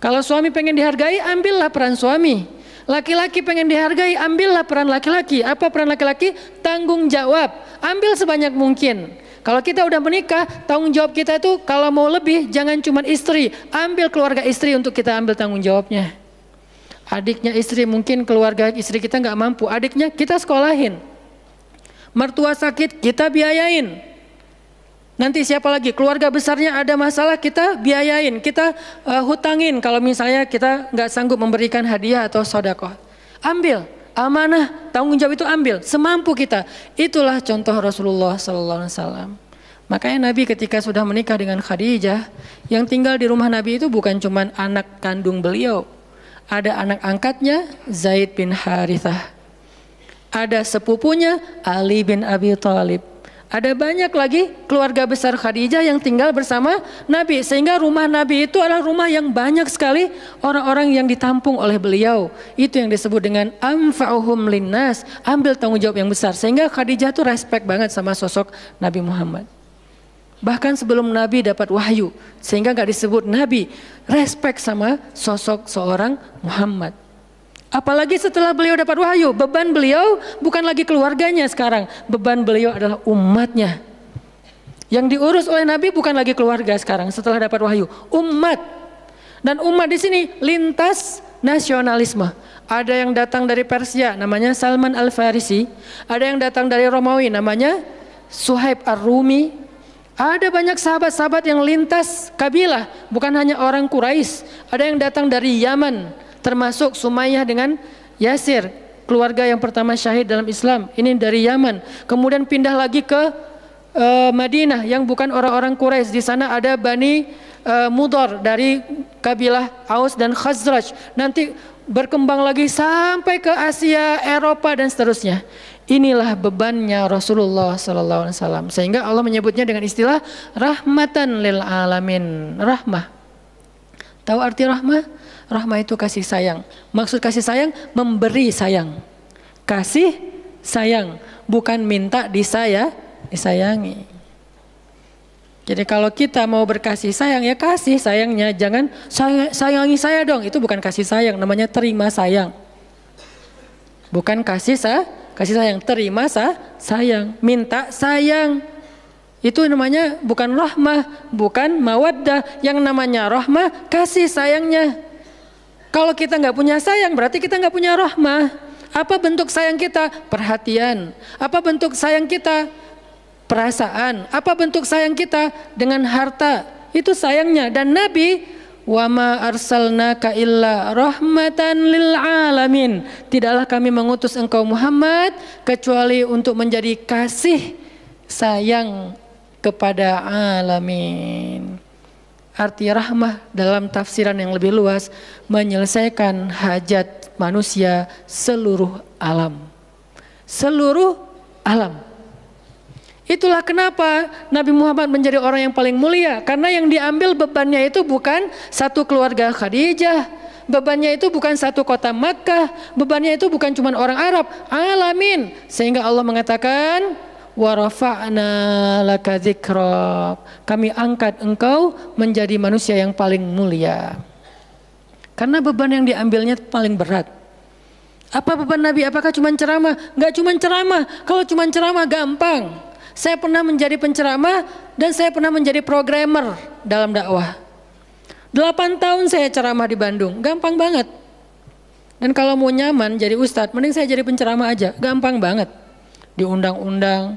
Kalau suami pengen dihargai, ambillah peran suami. Laki-laki pengen dihargai, ambillah peran laki-laki. Apa peran laki-laki? Tanggung jawab. Ambil sebanyak mungkin. Kalau kita udah menikah, tanggung jawab kita itu kalau mau lebih, jangan cuma istri. Ambil keluarga istri untuk kita ambil tanggung jawabnya. Adiknya istri, mungkin keluarga istri kita nggak mampu, adiknya kita sekolahin. Mertua sakit, kita biayain. Nanti siapa lagi? Keluarga besarnya ada masalah, kita biayain, kita hutangin. Kalau misalnya kita nggak sanggup memberikan hadiah atau sedekah, ambil amanah, tanggung jawab itu ambil semampu kita. Itulah contoh Rasulullah SAW. Makanya Nabi ketika sudah menikah dengan Khadijah, yang tinggal di rumah Nabi itu bukan cuma anak kandung beliau. Ada anak angkatnya Zaid bin Harithah. Ada sepupunya Ali bin Abi Thalib. Ada banyak lagi keluarga besar Khadijah yang tinggal bersama Nabi. Sehingga rumah Nabi itu adalah rumah yang banyak sekali orang-orang yang ditampung oleh beliau. Itu yang disebut dengan anfa'uhum linnas. Ambil tanggung jawab yang besar. Sehingga Khadijah tuh respect banget sama sosok Nabi Muhammad. Bahkan sebelum Nabi dapat wahyu, sehingga gak disebut Nabi, respect sama sosok seorang Muhammad. Apalagi setelah beliau dapat wahyu, beban beliau bukan lagi keluarganya sekarang, beban beliau adalah umatnya. Yang diurus oleh Nabi bukan lagi keluarga sekarang setelah dapat wahyu, umat. Dan umat di sini lintas nasionalisme. Ada yang datang dari Persia, namanya Salman Al-Farisi. Ada yang datang dari Romawi, namanya Suhaib Ar-Rumi. Ada banyak sahabat-sahabat yang lintas kabilah, bukan hanya orang Quraisy. Ada yang datang dari Yaman, termasuk Sumayyah dengan Yasir, keluarga yang pertama syahid dalam Islam. Ini dari Yaman. Kemudian pindah lagi ke Madinah yang bukan orang-orang Quraisy. Di sana ada Bani Mudhar, dari kabilah Aus dan Khazraj. Nanti berkembang lagi sampai ke Asia, Eropa dan seterusnya. Inilah bebannya Rasulullah sallallahu alaihi wasallam. Sehingga Allah menyebutnya dengan istilah rahmatan lil alamin. Rahmah. Tahu arti rahmah? Rahmah itu kasih sayang. Maksud kasih sayang, memberi sayang. Kasih sayang, bukan minta disayangi. Jadi kalau kita mau berkasih sayang, ya kasih sayangnya. Jangan sayangi saya dong. Itu bukan kasih sayang, namanya terima sayang. Bukan kasih sayang, terima sayang. Minta sayang. Itu namanya bukan rahmah, bukan mawaddah. Yang namanya rahmah, kasih sayangnya. Kalau kita nggak punya sayang, berarti kita nggak punya rahmah. Apa bentuk sayang kita? Perhatian. Apa bentuk sayang kita? Perasaan. Apa bentuk sayang kita? Dengan harta. Itu sayangnya. Dan Nabi, wa ma arsalnaka illa rahmatan lil alamin. Tidaklah kami mengutus engkau Muhammad kecuali untuk menjadi kasih sayang kepada alamin. Arti rahmah dalam tafsiran yang lebih luas, menyelesaikan hajat manusia seluruh alam. Seluruh alam. Itulah kenapa Nabi Muhammad menjadi orang yang paling mulia. Karena yang diambil bebannya itu bukan satu keluarga Khadijah. Bebannya itu bukan satu kota Makkah. Bebannya itu bukan cuma orang Arab. Alamin. Sehingga Allah mengatakan, wa rafa'na laka dzikrak. Kami angkat engkau menjadi manusia yang paling mulia. Karena beban yang diambilnya paling berat. Apa beban Nabi? Apakah cuma ceramah? Enggak cuma ceramah. Kalau cuma ceramah gampang. Saya pernah menjadi penceramah dan saya pernah menjadi programmer dalam dakwah. 8 tahun saya ceramah di Bandung. Gampang banget. Dan kalau mau nyaman jadi ustadz, mending saya jadi penceramah aja. Gampang banget. Diundang-undang,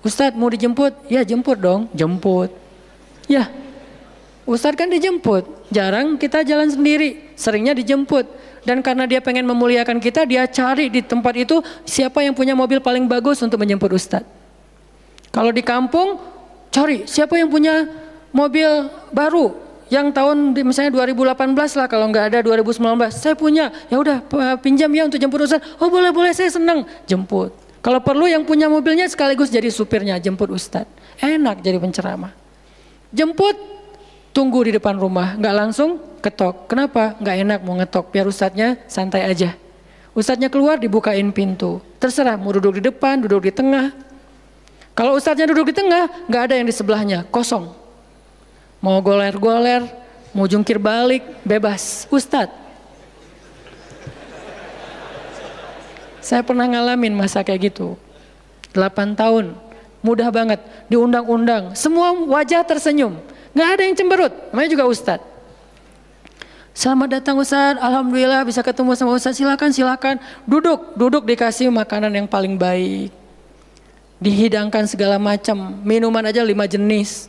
Ustadz mau dijemput? Ya jemput dong, jemput. Ya, Ustadz kan dijemput, jarang kita jalan sendiri, seringnya dijemput. Dan karena dia pengen memuliakan kita, dia cari di tempat itu siapa yang punya mobil paling bagus untuk menjemput Ustadz. Kalau di kampung, cari siapa yang punya mobil baru, yang tahun misalnya 2018 lah, kalau nggak ada 2019, saya punya, ya udah pinjam ya untuk jemput Ustadz. Oh boleh, saya senang, jemput. Kalau perlu yang punya mobilnya sekaligus jadi supirnya, jemput Ustadz. Enak jadi penceramah. Jemput, tunggu di depan rumah, nggak langsung ketok. Kenapa? Nggak enak mau ngetok, biar Ustadznya santai aja. Ustadznya keluar, dibukain pintu. Terserah mau duduk di depan, duduk di tengah. Kalau Ustadznya duduk di tengah, nggak ada yang di sebelahnya, kosong. Mau goler-goler, mau jungkir balik, bebas. Ustadz. Saya pernah ngalamin masa kayak gitu. 8 tahun, mudah banget. Diundang-undang, semua wajah tersenyum. Nggak ada yang cemberut, namanya juga Ustadz. Selamat datang Ustadz, alhamdulillah bisa ketemu sama Ustadz, silakan. Duduk dikasih makanan yang paling baik. Dihidangkan segala macam, minuman aja 5 jenis.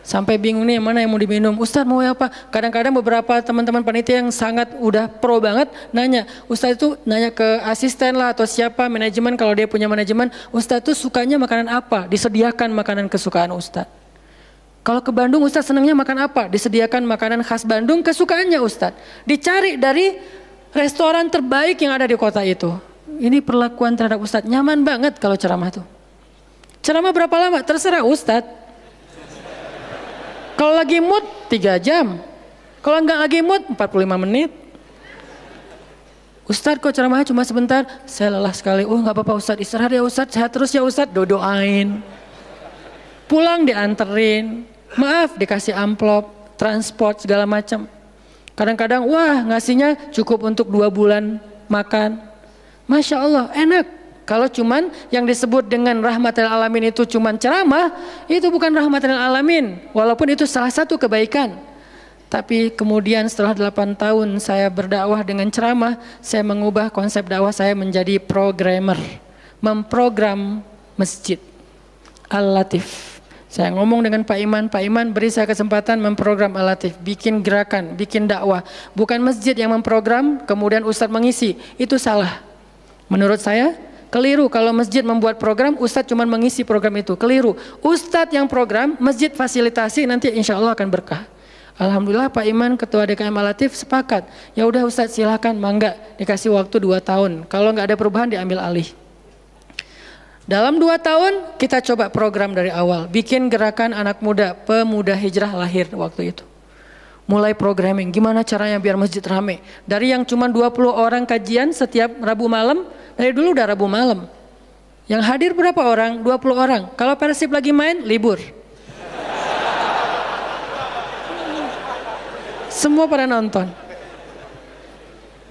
Sampai bingung nih mana yang mau diminum. Ustadz mau apa? Kadang-kadang beberapa teman-teman panitia yang sangat udah pro banget nanya. Ustadz itu nanya ke asisten lah atau siapa manajemen, kalau dia punya manajemen. Ustadz itu sukanya makanan apa? Disediakan makanan kesukaan Ustadz. Kalau ke Bandung Ustadz senangnya makan apa? Disediakan makanan khas Bandung kesukaannya Ustadz. Dicari dari restoran terbaik yang ada di kota itu. Ini perlakuan terhadap Ustadz. Nyaman banget kalau ceramah tuh. Ceramah berapa lama? Terserah Ustadz. Kalau lagi mood 3 jam. Kalau enggak lagi mood 45 menit. Ustadz kok ceramahnya cuma sebentar? Saya lelah sekali. Oh enggak apa-apa Ustadz, istirahat ya Ustadz, sehat terus ya Ustadz. Doain. Pulang dianterin. Maaf dikasih amplop, transport segala macam. Kadang-kadang wah ngasihnya cukup untuk 2 bulan makan. Masya Allah enak. Kalau cuman yang disebut dengan rahmatil alamin itu cuman ceramah, itu bukan rahmatil alamin. Walaupun itu salah satu kebaikan. Tapi kemudian setelah 8 tahun saya berdakwah dengan ceramah, saya mengubah konsep dakwah saya menjadi programmer. Memprogram masjid. Al-Latif. Saya ngomong dengan Pak Iman beri saya kesempatan memprogram Al-Latif. Bikin gerakan, bikin dakwah. Bukan masjid yang memprogram, kemudian Ustadz mengisi. Itu salah. Menurut saya Keliru kalau masjid membuat program, ustadz cuma mengisi program itu. Keliru. Ustadz yang program, masjid fasilitasi, nanti insya Allah akan berkah. Alhamdulillah Pak Iman, Ketua DKM Al-Latif sepakat. Ya udah ustadz silahkan, mangga dikasih waktu 2 tahun. Kalau nggak ada perubahan diambil alih. Dalam 2 tahun kita coba program dari awal. Bikin gerakan anak muda, pemuda hijrah lahir waktu itu. Mulai programming, gimana caranya biar masjid rame. Dari yang cuma 20 orang kajian setiap Rabu malam, dari dulu udah Rabu malam. Yang hadir berapa orang? 20 orang. Kalau Persib lagi main, libur. Semua pada nonton.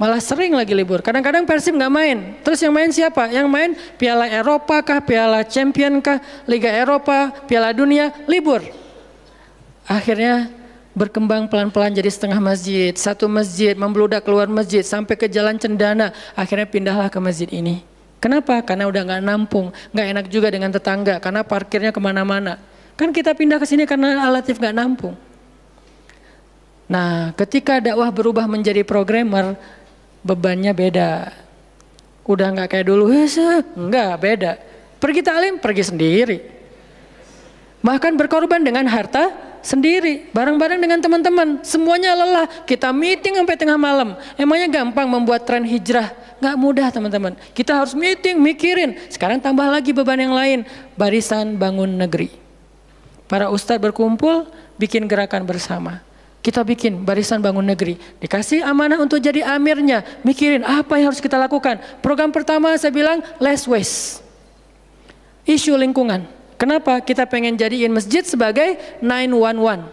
Malah sering lagi libur. Kadang-kadang Persib nggak main. Terus yang main siapa? Yang main Piala Eropa kah, Piala Champion kah, Liga Eropa, Piala Dunia, libur. Akhirnya berkembang pelan-pelan jadi setengah masjid, satu masjid, membludak keluar masjid sampai ke Jalan Cendana. Akhirnya pindahlah ke masjid ini. Kenapa? Karena udah nggak nampung, nggak enak juga dengan tetangga, karena parkirnya kemana-mana. Kan kita pindah ke sini karena Al-Latif nggak nampung. Nah, ketika dakwah berubah menjadi programmer, bebannya beda. Udah nggak kayak dulu, enggak, beda. Pergi taklim, pergi sendiri. Bahkan berkorban dengan harta sendiri, bareng-bareng dengan teman-teman, semuanya lelah. Kita meeting sampai tengah malam. Emangnya gampang membuat tren hijrah? Nggak mudah teman-teman. Kita harus meeting, mikirin. Sekarang tambah lagi beban yang lain. Barisan Bangun Negeri. Para ustadz berkumpul, bikin gerakan bersama. Kita bikin Barisan Bangun Negeri. Dikasih amanah untuk jadi amirnya. Mikirin apa yang harus kita lakukan. Program pertama saya bilang less waste. Isu lingkungan. Kenapa? Kita pengen jadiin masjid sebagai 911.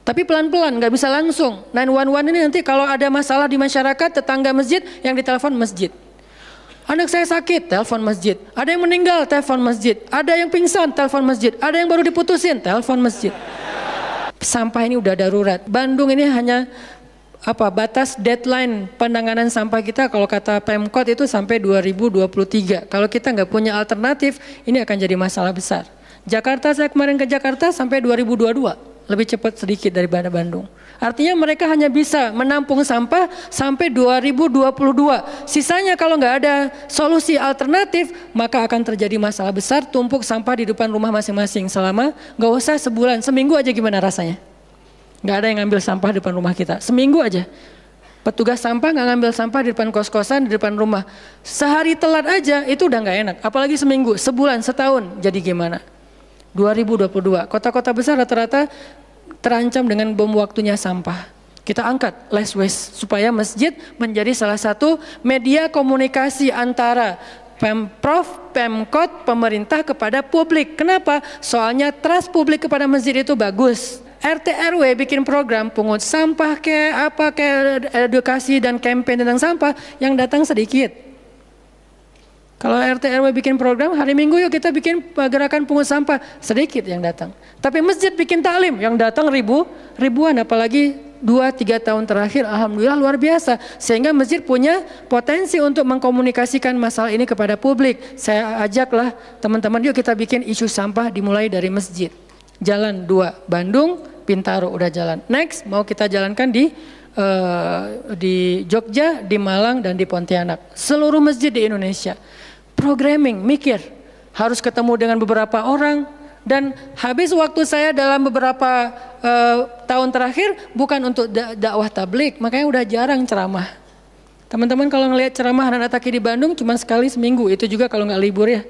Tapi pelan-pelan, nggak bisa langsung. 911 ini nanti kalau ada masalah di masyarakat, tetangga masjid yang ditelepon masjid. Anak saya sakit, telepon masjid. Ada yang meninggal, telepon masjid. Ada yang pingsan, telepon masjid. Ada yang baru diputusin, telepon masjid. Sampah ini udah darurat. Bandung ini hanya batas deadline penanganan sampah kita kalau kata Pemkot itu sampai 2023. Kalau kita nggak punya alternatif, ini akan jadi masalah besar. Jakarta, saya kemarin ke Jakarta sampai 2022, lebih cepat sedikit daripada Bandung. Artinya mereka hanya bisa menampung sampah sampai 2022. Sisanya kalau nggak ada solusi alternatif, maka akan terjadi masalah besar, tumpuk sampah di depan rumah masing-masing selama nggak usah sebulan, seminggu aja gimana rasanya? Nggak ada yang ngambil sampah di depan rumah kita, seminggu aja. Petugas sampah nggak ngambil sampah di depan kos-kosan, di depan rumah. Sehari telat aja itu udah nggak enak, apalagi seminggu, sebulan, setahun, jadi gimana? 2022, kota-kota besar rata-rata terancam dengan bom waktunya sampah. Kita angkat less waste supaya masjid menjadi salah satu media komunikasi antara Pemprov, Pemkot, pemerintah kepada publik. Kenapa? Soalnya trust publik kepada masjid itu bagus. RT RW bikin program pungut sampah edukasi dan campaign tentang sampah, yang datang sedikit. Kalau RT RW bikin program hari Minggu yuk kita bikin gerakan pungut sampah, sedikit yang datang. Tapi masjid bikin taklim, yang datang ribuan, apalagi 2-3 tahun terakhir alhamdulillah luar biasa. Sehingga masjid punya potensi untuk mengkomunikasikan masalah ini kepada publik. Saya ajaklah teman-teman, yuk kita bikin isu sampah dimulai dari masjid. Jalan 2 Bandung, Bintaro udah jalan. Next mau kita jalankan di Jogja, di Malang dan di Pontianak. Seluruh masjid di Indonesia. Programming, mikir, harus ketemu dengan beberapa orang. Dan habis waktu saya dalam beberapa tahun terakhir bukan untuk dakwah tablik, makanya udah jarang ceramah. Teman-teman kalau ngelihat ceramah Hanan Attaqi di Bandung cuma sekali seminggu, itu juga kalau nggak libur ya.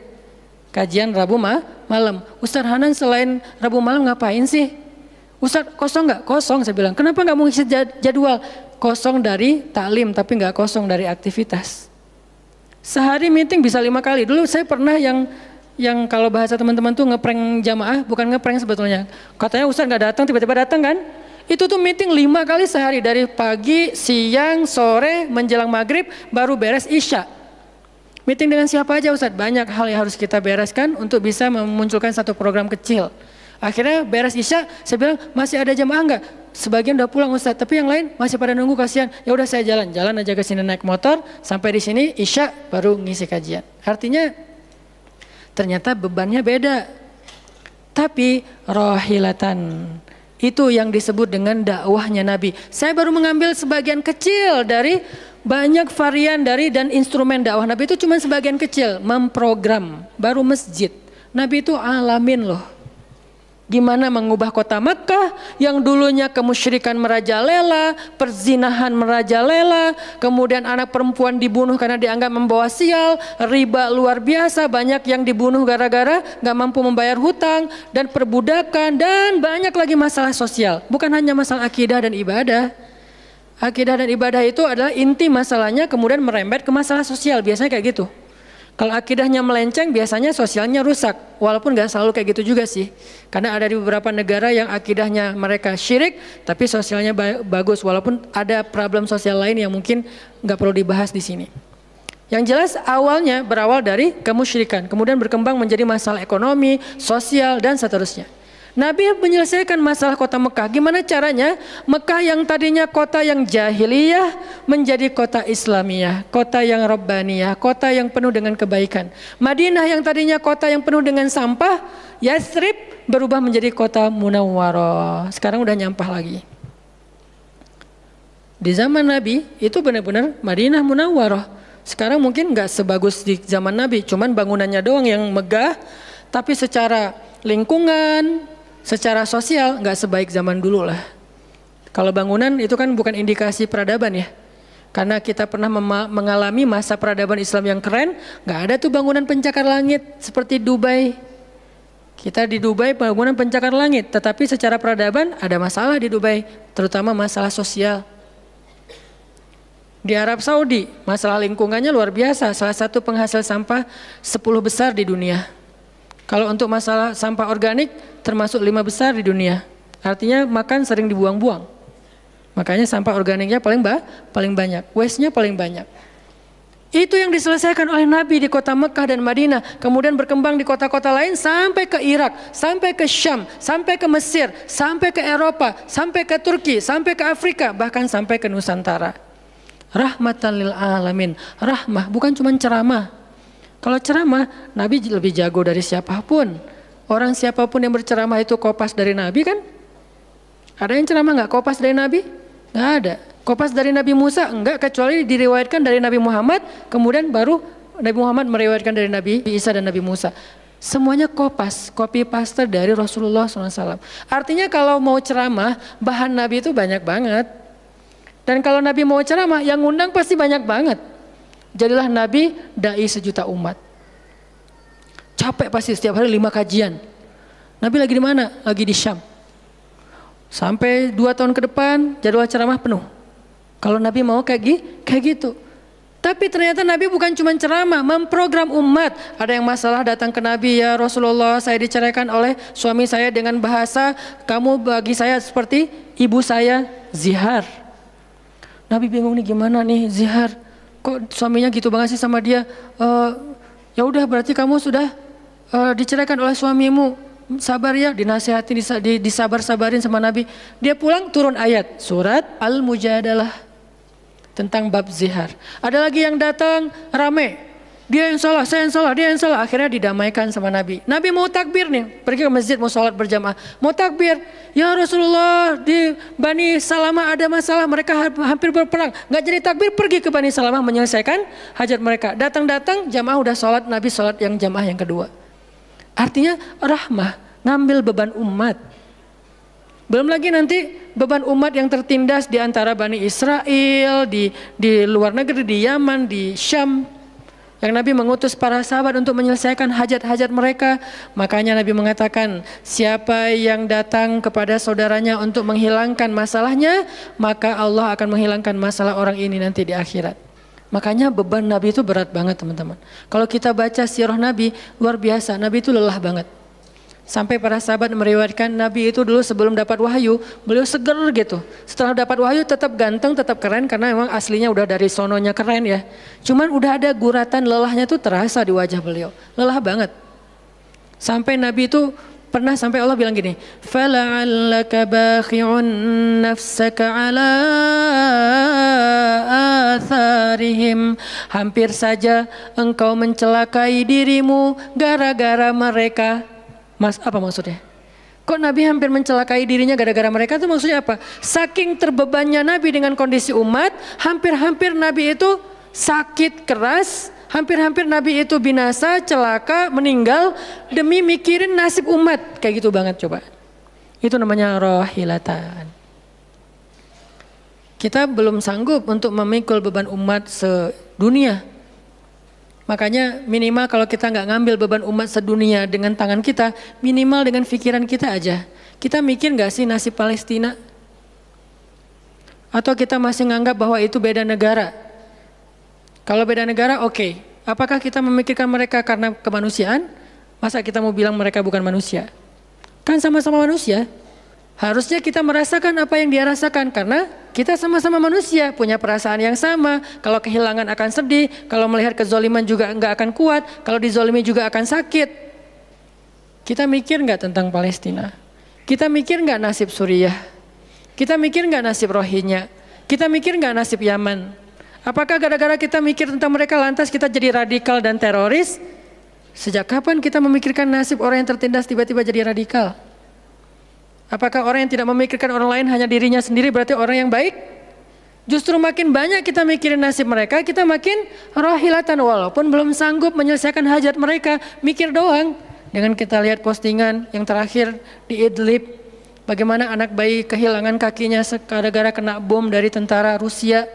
Kajian Rabu malam. Ustaz Hanan selain Rabu malam ngapain sih? Ustaz kosong nggak? Kosong, saya bilang. Kenapa nggak mau ngisi jadwal? Kosong dari taklim tapi nggak kosong dari aktivitas. Sehari meeting bisa 5 kali. Dulu saya pernah yang kalau bahasa teman-teman tuh ngeprank jamaah, bukan ngeprank sebetulnya. Katanya Ustaz nggak datang, tiba-tiba datang kan? Itu tuh meeting 5 kali sehari, dari pagi, siang, sore, menjelang maghrib, baru beres isya. Meeting dengan siapa aja Ustaz? Banyak hal yang harus kita bereskan untuk bisa memunculkan satu program kecil. Akhirnya beres isya, saya bilang masih ada jamaah enggak? Sebagian udah pulang Ustaz, tapi yang lain masih pada nunggu, kasihan. Ya udah saya jalan aja ke sini naik motor, sampai di sini isya baru ngisi kajian. Artinya ternyata bebannya beda. Tapi rohilatan, itu yang disebut dengan dakwahnya Nabi. Saya baru mengambil sebagian kecil dari Banyak varian dari dan instrumen dakwah Nabi itu cuma sebagian kecil, memprogram, baru masjid. Nabi itu alamin loh. Gimana mengubah kota Mekah yang dulunya kemusyrikan merajalela, perzinahan merajalela, kemudian anak perempuan dibunuh karena dianggap membawa sial, riba luar biasa, banyak yang dibunuh gara-gara gak mampu membayar hutang, dan perbudakan, dan banyak lagi masalah sosial. Bukan hanya masalah akidah dan ibadah. Akidah dan ibadah itu adalah inti masalahnya, kemudian merembet ke masalah sosial, biasanya kayak gitu. Kalau akidahnya melenceng, biasanya sosialnya rusak. Walaupun gak selalu kayak gitu juga sih. Karena ada di beberapa negara yang akidahnya mereka syirik, tapi sosialnya bagus. Walaupun ada problem sosial lain yang mungkin gak perlu dibahas di sini. Yang jelas awalnya berawal dari kemusyrikan, kemudian berkembang menjadi masalah ekonomi, sosial, dan seterusnya. Nabi menyelesaikan masalah kota Mekah. Gimana caranya? Mekah yang tadinya kota yang jahiliyah menjadi kota Islamiyah, kota yang Rabbaniyah, kota yang penuh dengan kebaikan. Madinah yang tadinya kota yang penuh dengan sampah, Yathrib berubah menjadi kota Munawwarah. Sekarang udah nyampah lagi. Di zaman Nabi itu benar-benar Madinah Munawwarah. Sekarang mungkin nggak sebagus di zaman Nabi, cuman bangunannya doang yang megah, tapi secara lingkungan, secara sosial nggak sebaik zaman dulu lah. Kalau bangunan itu kan bukan indikasi peradaban ya. Karena kita pernah mengalami masa peradaban Islam yang keren, nggak ada tuh bangunan pencakar langit seperti Dubai. Kita di Dubai bangunan pencakar langit, tetapi secara peradaban ada masalah di Dubai, terutama masalah sosial. Di Arab Saudi masalah lingkungannya luar biasa, salah satu penghasil sampah 10 besar di dunia. Kalau untuk masalah sampah organik termasuk 5 besar di dunia. Artinya makan sering dibuang-buang. Makanya sampah organiknya paling banyak, waste-nya paling banyak. Itu yang diselesaikan oleh Nabi di kota Mekah dan Madinah, kemudian berkembang di kota-kota lain sampai ke Irak, sampai ke Syam, sampai ke Mesir, sampai ke Eropa, sampai ke Turki, sampai ke Afrika, bahkan sampai ke Nusantara. Rahmatan lil alamin. Rahmah bukan cuma ceramah. Kalau ceramah, Nabi lebih jago dari siapapun. Orang siapapun yang berceramah itu kopas dari Nabi kan? Ada yang ceramah nggak kopas dari Nabi? Nggak ada. Kopas dari Nabi Musa? Enggak, kecuali diriwayatkan dari Nabi Muhammad, kemudian baru Nabi Muhammad meriwayatkan dari Nabi Isa dan Nabi Musa. Semuanya kopas, copy paste dari Rasulullah SAW. Artinya kalau mau ceramah, bahan Nabi itu banyak banget. Dan kalau Nabi mau ceramah, yang ngundang pasti banyak banget. Jadilah Nabi dai sejuta umat. Capek pasti setiap hari 5 kajian. Nabi lagi di mana? Lagi di Syam. Sampai 2 tahun ke depan jadwal ceramah penuh. Kalau Nabi mau kayak gitu. Tapi ternyata Nabi bukan cuma ceramah, memprogram umat. Ada yang masalah datang ke Nabi, ya Rasulullah, saya diceraikan oleh suami saya dengan bahasa, kamu bagi saya seperti ibu saya, zihar. Nabi bingung nih, gimana nih zihar? Kok suaminya gitu banget sih sama dia? Ya udah, berarti kamu sudah diceraikan oleh suamimu. Sabar ya, dinasihati, disabar-sabarin sama Nabi. Dia pulang turun ayat surat Al-Mujadalah tentang bab zihar. Ada lagi yang datang rame, dia yang salah, saya yang salah, dia yang salah. Akhirnya didamaikan sama Nabi. Nabi mau takbir nih, pergi ke masjid mau sholat berjamaah, mau takbir. Ya Rasulullah, di Bani Salamah ada masalah, mereka hampir berperang, nggak jadi takbir, pergi ke Bani Salamah menyelesaikan hajat mereka. Datang-datang jamaah udah sholat, Nabi sholat yang jamaah yang kedua. Artinya rahmah, ngambil beban umat. Belum lagi nanti beban umat yang tertindas di antara Bani Israel, di luar negeri, di Yaman, di Syam. Yang Nabi mengutus para sahabat untuk menyelesaikan hajat-hajat mereka. Makanya Nabi mengatakan, siapa yang datang kepada saudaranya untuk menghilangkan masalahnya, maka Allah akan menghilangkan masalah orang ini nanti di akhirat. Makanya beban Nabi itu berat banget teman-teman. Kalau kita baca sirah Nabi, luar biasa, Nabi itu lelah banget. Sampai para sahabat meriwayatkan Nabi itu dulu sebelum dapat wahyu, beliau seger gitu. Setelah dapat wahyu tetap ganteng, tetap keren, karena memang aslinya udah dari sononya keren ya. Cuman udah ada guratan lelahnya tuh terasa di wajah beliau. Lelah banget. Sampai Nabi itu pernah sampai Allah bilang gini, "Fala'allaka bakhi'un nafsaka 'ala atharihim." Hampir saja engkau mencelakai dirimu gara-gara mereka. Apa maksudnya? Kok Nabi hampir mencelakai dirinya gara-gara mereka, itu maksudnya apa? Saking terbebannya Nabi dengan kondisi umat, hampir-hampir Nabi itu sakit keras, hampir-hampir Nabi itu binasa, celaka, meninggal demi mikirin nasib umat. Kayak gitu banget coba. Itu namanya rohilatan. Kita belum sanggup untuk memikul beban umat sedunia. Makanya minimal kalau kita nggak ngambil beban umat sedunia dengan tangan kita, minimal dengan pikiran kita aja. Kita mikir nggak sih nasib Palestina? Atau kita masih nganggap bahwa itu beda negara? Kalau beda negara oke. Apakah kita memikirkan mereka karena kemanusiaan? Masa kita mau bilang mereka bukan manusia? Kan sama-sama manusia. Harusnya kita merasakan apa yang dia rasakan karena kita sama-sama manusia, punya perasaan yang sama. Kalau kehilangan akan sedih, kalau melihat kezoliman juga nggak akan kuat, kalau dizolimi juga akan sakit. Kita mikir nggak tentang Palestina? Kita mikir nggak nasib Suriah? Kita mikir nggak nasib Rohingya? Kita mikir nggak nasib Yaman? Apakah gara-gara kita mikir tentang mereka lantas kita jadi radikal dan teroris? Sejak kapan kita memikirkan nasib orang yang tertindas tiba-tiba jadi radikal? Apakah orang yang tidak memikirkan orang lain hanya dirinya sendiri berarti orang yang baik? Justru makin banyak kita mikirin nasib mereka, kita makin rohilatan walaupun belum sanggup menyelesaikan hajat mereka, mikir doang. Dengan kita lihat postingan yang terakhir di Idlib, bagaimana anak bayi kehilangan kakinya gara-gara kena bom dari tentara Rusia.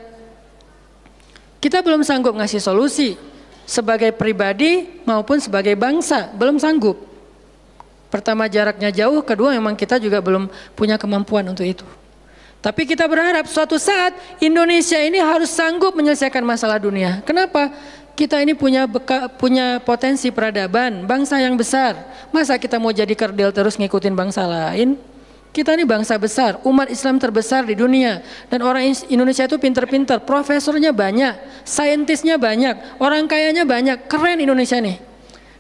Kita belum sanggup ngasih solusi sebagai pribadi maupun sebagai bangsa, belum sanggup. Pertama jaraknya jauh, kedua memang kita juga belum punya kemampuan untuk itu. Tapi kita berharap suatu saat Indonesia ini harus sanggup menyelesaikan masalah dunia. Kenapa? Kita ini punya potensi peradaban, bangsa yang besar. Masa kita mau jadi kerdil terus ngikutin bangsa lain? Kita ini bangsa besar, umat Islam terbesar di dunia. Dan orang Indonesia itu pinter-pinter, profesornya banyak, saintisnya banyak, orang kayanya banyak, keren Indonesia nih.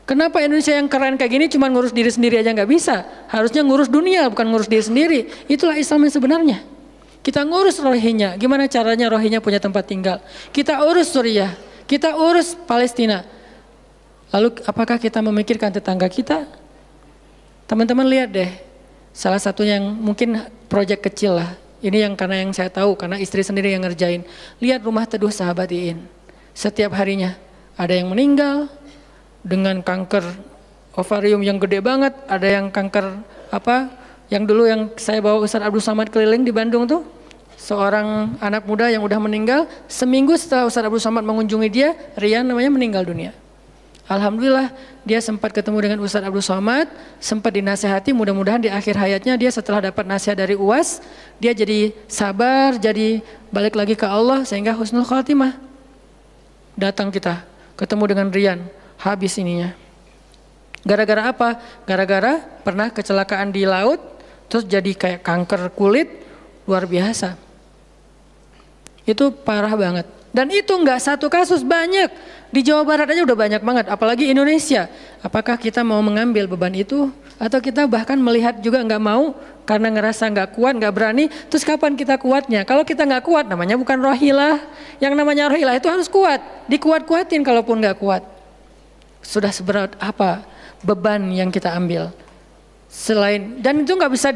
Kenapa Indonesia yang keren kayak gini cuma ngurus diri sendiri aja nggak bisa? Harusnya ngurus dunia bukan ngurus diri sendiri. Itulah Islam yang sebenarnya. Kita ngurus Rohingya, gimana caranya Rohingya punya tempat tinggal? Kita urus Suriah, kita urus Palestina. Lalu apakah kita memikirkan tetangga kita? Teman-teman lihat deh, salah satu yang mungkin proyek kecil lah. Ini yang karena yang saya tahu, karena istri sendiri yang ngerjain. Lihat rumah teduh sahabat Iin. Setiap harinya ada yang meninggal dengan kanker ovarium yang gede banget, ada yang kanker yang dulu yang saya bawa Ustaz Abdul Somad keliling di Bandung tuh, seorang anak muda yang udah meninggal, seminggu setelah Ustaz Abdul Somad mengunjungi dia, Rian namanya, meninggal dunia. Alhamdulillah dia sempat ketemu dengan Ustaz Abdul Somad, sempat dinasehati, mudah-mudahan di akhir hayatnya dia setelah dapat nasihat dari UAS, dia jadi sabar, jadi balik lagi ke Allah sehingga husnul khatimah. Datang kita ketemu dengan Rian, habis ininya. Gara-gara apa? Gara-gara pernah kecelakaan di laut, terus jadi kayak kanker kulit, luar biasa. Itu parah banget. Dan itu nggak satu kasus, banyak. Di Jawa Barat aja udah banyak banget, apalagi Indonesia. Apakah kita mau mengambil beban itu? Atau kita bahkan melihat juga nggak mau karena ngerasa nggak kuat, nggak berani. Terus kapan kita kuatnya? Kalau kita nggak kuat, namanya bukan rohilah. Yang namanya rohilah itu harus kuat. Dikuat-kuatin kalaupun nggak kuat. Sudah seberat apa beban yang kita ambil selain, dan itu nggak bisa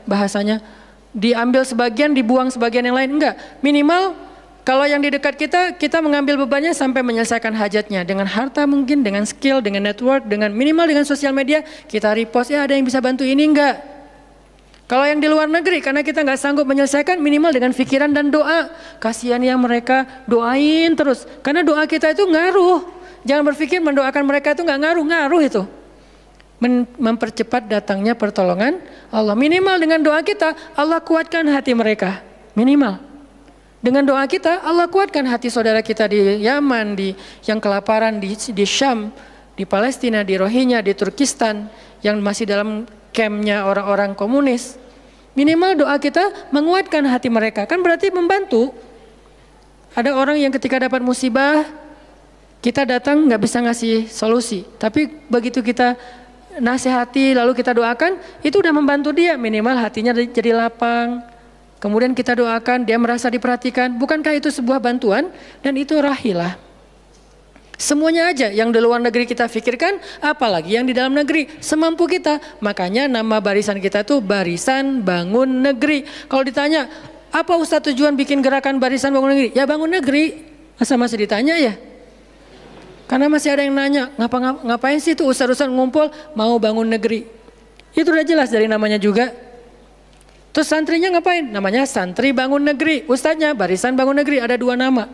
bahasanya diambil sebagian dibuang sebagian yang lain, enggak. Minimal kalau yang di dekat kita mengambil bebannya sampai menyelesaikan hajatnya dengan harta, mungkin dengan skill, dengan network, dengan minimal dengan sosial media kita repost, ya ada yang bisa bantu ini, enggak. Kalau yang di luar negeri karena kita nggak sanggup menyelesaikan, minimal dengan pikiran dan doa. Kasihan ya mereka, doain terus karena doa kita itu ngaruh. Jangan berpikir mendoakan mereka itu nggak ngaruh itu. Mempercepat datangnya pertolongan Allah. Minimal dengan doa kita, Allah kuatkan hati mereka. Minimal. Dengan doa kita, Allah kuatkan hati saudara kita di Yaman, yang kelaparan, di Syam, di Palestina, di Rohingya, di Turkistan, yang masih dalam campnya orang-orang komunis. Minimal doa kita menguatkan hati mereka. Kan berarti membantu. Ada orang yang ketika dapat musibah, kita datang nggak bisa ngasih solusi, tapi begitu kita nasihati lalu kita doakan, itu udah membantu dia, minimal hatinya jadi lapang. Kemudian kita doakan, dia merasa diperhatikan. Bukankah itu sebuah bantuan? Dan itu rahilah. Semuanya aja yang di luar negeri kita pikirkan, apalagi yang di dalam negeri, semampu kita. Makanya nama barisan kita tuh Barisan Bangun Negeri. Kalau ditanya, apa Ustadz tujuan bikin gerakan Barisan Bangun Negeri? Ya bangun negeri. Masa masih ditanya ya? Karena masih ada yang nanya, ngapain sih tuh ustadz-ustadz ngumpul mau bangun negeri? Itu udah jelas dari namanya juga. Terus santrinya ngapain? Namanya Santri Bangun Negeri. Ustadznya Barisan Bangun Negeri, ada 2 nama.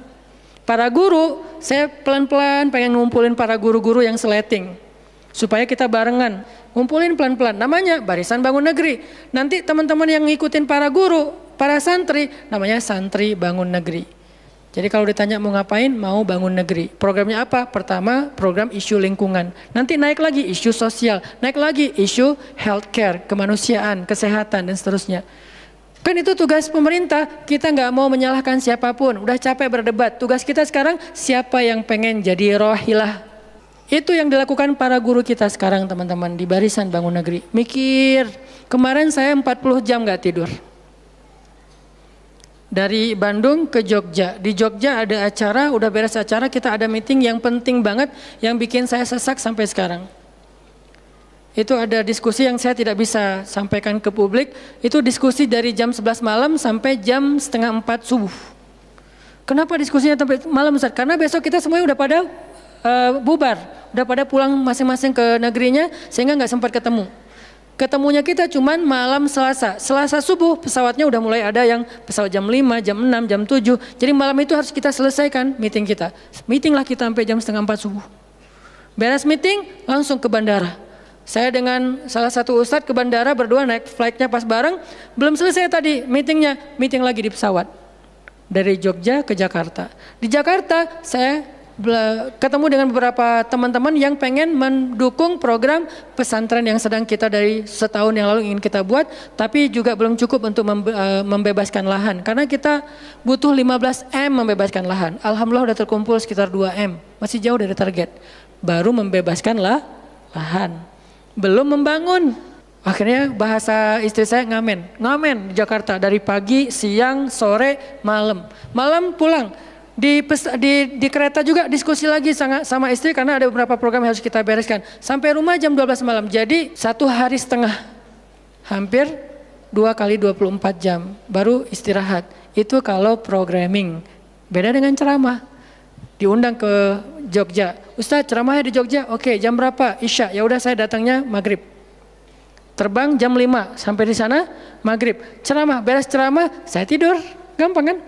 Para guru, saya pelan-pelan pengen ngumpulin para guru-guru yang seleting. Supaya kita barengan. Ngumpulin pelan-pelan. Namanya Barisan Bangun Negeri. Nanti teman-teman yang ngikutin para guru, para santri, namanya Santri Bangun Negeri. Jadi kalau ditanya mau ngapain, mau bangun negeri. Programnya apa? Pertama, program isu lingkungan. Nanti naik lagi isu sosial. Naik lagi isu healthcare, kemanusiaan, kesehatan, dan seterusnya. Kan itu tugas pemerintah, kita nggak mau menyalahkan siapapun, udah capek berdebat. Tugas kita sekarang siapa yang pengen jadi rohilah. Itu yang dilakukan para guru kita sekarang teman-teman di Barisan Bangun Negeri. Mikir, kemarin saya 40 jam nggak tidur. Dari Bandung ke Jogja, di Jogja ada acara, udah beres acara kita ada meeting yang penting banget yang bikin saya sesak sampai sekarang. Itu ada diskusi yang saya tidak bisa sampaikan ke publik. Itu diskusi dari jam 11 malam sampai jam setengah 4 subuh. Kenapa diskusinya sampai malam Ustaz? Karena besok kita semuanya udah pada bubar. Udah pada pulang masing-masing ke negerinya sehingga nggak sempat ketemu. Ketemunya kita cuman malam Selasa. Selasa subuh pesawatnya udah mulai ada yang pesawat jam 5, jam 6, jam 7. Jadi malam itu harus kita selesaikan meeting kita. Meeting lah kita sampai jam setengah 4 subuh. Beres meeting langsung ke bandara. Saya dengan salah satu ustadz ke bandara berdua naik flightnya pas bareng. Belum selesai tadi meetingnya, meeting lagi di pesawat. Dari Jogja ke Jakarta. Di Jakarta saya ketemu dengan beberapa teman-teman yang pengen mendukung program pesantren yang sedang kita dari setahun yang lalu ingin kita buat. Tapi juga belum cukup untuk membebaskan lahan. Karena kita butuh 15 M membebaskan lahan. Alhamdulillah udah terkumpul sekitar 2 M. Masih jauh dari target. Baru membebaskan lahan. Belum membangun. Akhirnya bahasa istri saya ngamen di Jakarta dari pagi, siang, sore, malam. Malam pulang. Di kereta juga diskusi lagi sama istri karena ada beberapa program yang harus kita bereskan. Sampai rumah jam 12 malam. Jadi 1 hari setengah. Hampir 2 kali 24 jam. Baru istirahat. Itu kalau programming. Beda dengan ceramah. Diundang ke Jogja. Ustadz ceramahnya di Jogja. Oke, jam berapa? Isya. Ya udah saya datangnya maghrib. Terbang jam 5 sampai di sana maghrib. Ceramah, beres ceramah saya tidur. Gampang kan?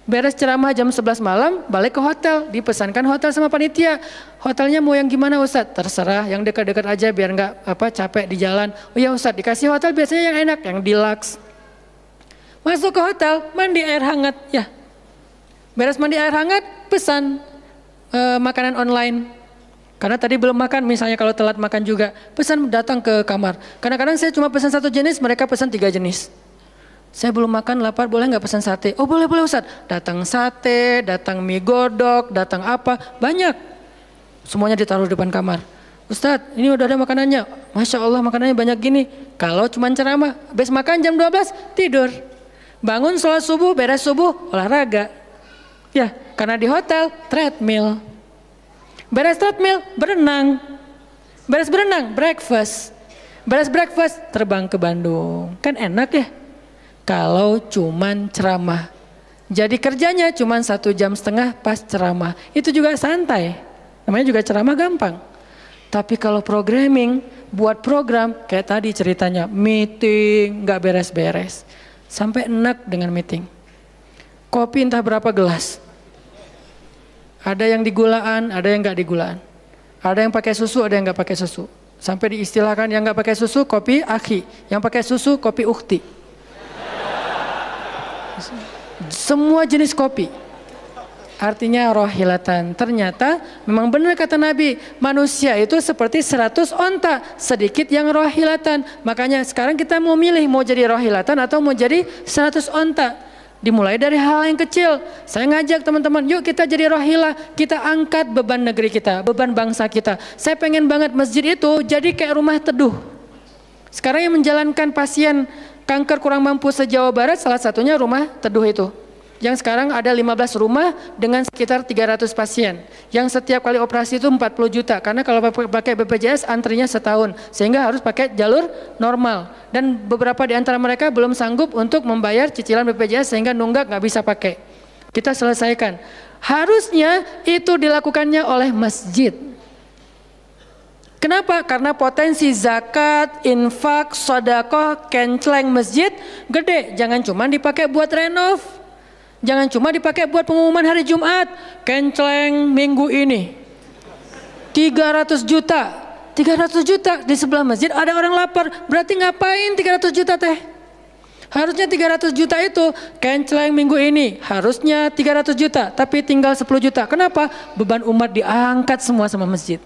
Beres ceramah jam 11 malam balik ke hotel. Dipesankan hotel sama panitia. Hotelnya mau yang gimana Ustadz? Terserah, yang dekat-dekat aja biar nggak capek di jalan. Oh ya Ustadz, dikasih hotel biasanya yang enak, yang deluxe. Masuk ke hotel, mandi air hangat. Ya. Beres mandi air hangat, pesan makanan online. Karena tadi belum makan, misalnya kalau telat makan juga, pesan datang ke kamar. Kadang-kadang saya cuma pesan 1 jenis, mereka pesan 3 jenis. Saya belum makan, lapar, boleh nggak pesan sate? Oh boleh Ustaz. Datang sate, datang mie godok, datang apa, banyak. Semuanya ditaruh di depan kamar. Ustadz, ini udah ada makanannya. Masya Allah makanannya banyak gini. Kalau cuma ceramah, habis makan jam 12, tidur. Bangun sholat subuh, beres subuh, olahraga. Ya, karena di hotel treadmill. Beres treadmill, berenang. Beres berenang, breakfast. Beres breakfast, terbang ke Bandung. Kan enak ya? Kalau cuman ceramah. Jadi kerjanya cuman 1,5 jam pas ceramah. Itu juga santai. Namanya juga ceramah gampang. Tapi kalau programming, buat program kayak tadi ceritanya, meeting nggak beres-beres. Sampai enak dengan meeting. Kopi entah berapa gelas. Ada yang digulaan, ada yang nggak digulaan. Ada yang pakai susu, ada yang nggak pakai susu. Sampai diistilahkan yang nggak pakai susu kopi akhi, yang pakai susu kopi ukhti. Semua jenis kopi. Artinya rohilatan. Ternyata memang benar kata Nabi, manusia itu seperti 100 onta, sedikit yang rohilatan. Makanya sekarang kita mau milih mau jadi rohilatan atau mau jadi 100 onta. Dimulai dari hal yang kecil. Saya ngajak teman-teman, yuk kita jadi rohilah, kita angkat beban negeri kita, beban bangsa kita. Saya pengen banget masjid itu jadi kayak rumah teduh. Sekarang yang menjalankan pasien kanker kurang mampu se-Jawa Barat, salah satunya rumah teduh itu. Yang sekarang ada 15 rumah dengan sekitar 300 pasien. Yang setiap kali operasi itu 40 juta. Karena kalau pakai BPJS antrinya setahun. Sehingga harus pakai jalur normal. Dan beberapa di antara mereka belum sanggup untuk membayar cicilan BPJS sehingga nunggak nggak bisa pakai. Kita selesaikan. Harusnya itu dilakukannya oleh masjid. Kenapa? Karena potensi zakat, infak, sedekah, kenceleng masjid gede. Jangan cuma dipakai buat renov. Jangan cuma dipakai buat pengumuman hari Jumat. Kenceleng minggu ini 300 juta. 300 juta di sebelah masjid ada orang lapar. Berarti ngapain 300 juta teh? Harusnya 300 juta itu kenceleng minggu ini. Harusnya 300 juta. Tapi tinggal 10 juta. Kenapa? Beban umat diangkat semua sama masjid.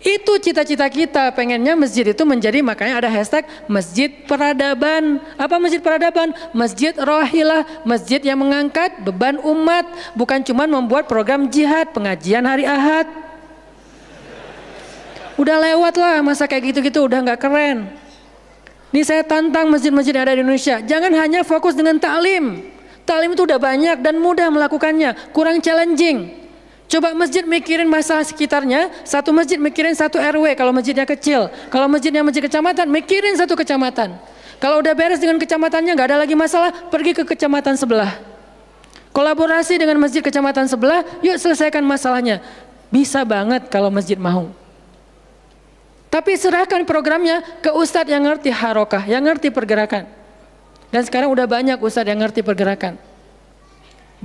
Itu cita-cita kita, pengennya masjid itu menjadi, makanya ada hashtag masjid peradaban. Apa masjid peradaban? Masjid rohilah, masjid yang mengangkat beban umat, bukan cuma membuat program jihad, pengajian hari Ahad. Udah lewat lah masa kayak gitu-gitu, udah nggak keren. Nih saya tantang masjid-masjid yang ada di Indonesia, jangan hanya fokus dengan taklim. Taklim itu udah banyak dan mudah melakukannya, kurang challenging. Coba masjid mikirin masalah sekitarnya, satu masjid mikirin satu RW kalau masjidnya kecil. Kalau masjidnya masjid kecamatan, mikirin satu kecamatan. Kalau udah beres dengan kecamatannya, nggak ada lagi masalah, pergi ke kecamatan sebelah. Kolaborasi dengan masjid kecamatan sebelah, yuk selesaikan masalahnya. Bisa banget kalau masjid mau. Tapi serahkan programnya ke ustadz yang ngerti harokah, yang ngerti pergerakan. Dan sekarang udah banyak ustadz yang ngerti pergerakan.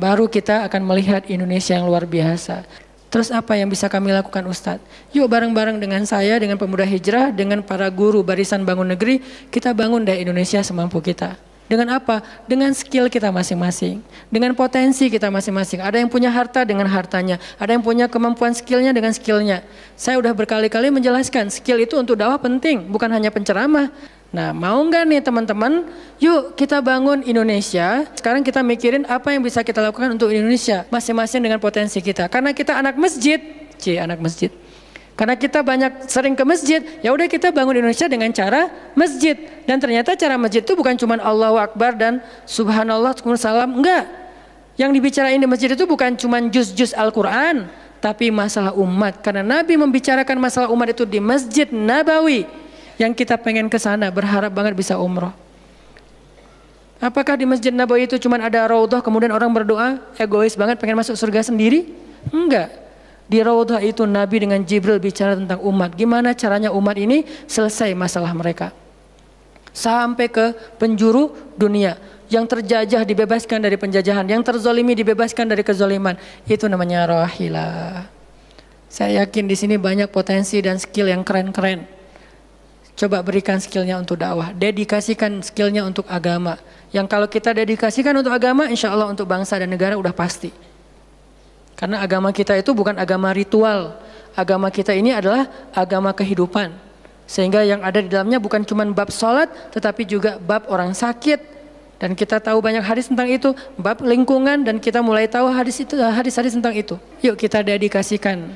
Baru kita akan melihat Indonesia yang luar biasa. Terus apa yang bisa kami lakukan Ustadz? Yuk bareng-bareng dengan saya, dengan pemuda hijrah, dengan para guru barisan bangun negeri, kita bangun deh Indonesia semampu kita. Dengan apa? Dengan skill kita masing-masing. Dengan potensi kita masing-masing. Ada yang punya harta dengan hartanya. Ada yang punya kemampuan skillnya dengan skillnya. Saya udah berkali-kali menjelaskan, skill itu untuk dakwah penting, bukan hanya penceramah. Nah, mau nggak nih teman-teman? Yuk kita bangun Indonesia. Sekarang kita mikirin apa yang bisa kita lakukan untuk Indonesia, masing-masing dengan potensi kita. Karena kita anak masjid, anak masjid. Karena kita banyak sering ke masjid, ya udah kita bangun Indonesia dengan cara masjid. Dan ternyata cara masjid itu bukan cuma Allahu Akbar dan Subhanallah, salam, enggak. Yang dibicarain di masjid itu bukan cuma juz-juz Al-Quran, tapi masalah umat. Karena Nabi membicarakan masalah umat itu di Masjid Nabawi. Yang kita pengen ke sana, berharap banget bisa umroh. Apakah di Masjid Nabawi itu cuma ada raudhah kemudian orang berdoa, egois banget pengen masuk surga sendiri? Enggak. Di raudhah itu Nabi dengan Jibril bicara tentang umat. Gimana caranya umat ini selesai masalah mereka. Sampai ke penjuru dunia. Yang terjajah dibebaskan dari penjajahan. Yang terzolimi dibebaskan dari kezoliman. Itu namanya rahilah. Saya yakin di sini banyak potensi dan skill yang keren-keren. Coba berikan skillnya untuk dakwah, dedikasikan skillnya untuk agama. Yang kalau kita dedikasikan untuk agama, insya Allah untuk bangsa dan negara udah pasti. Karena agama kita itu bukan agama ritual. Agama kita ini adalah agama kehidupan. Sehingga yang ada di dalamnya bukan cuma bab sholat, tetapi juga bab orang sakit. Dan kita tahu banyak hadis tentang itu, bab lingkungan, dan kita mulai tahu hadis-hadis tentang itu. Yuk kita dedikasikan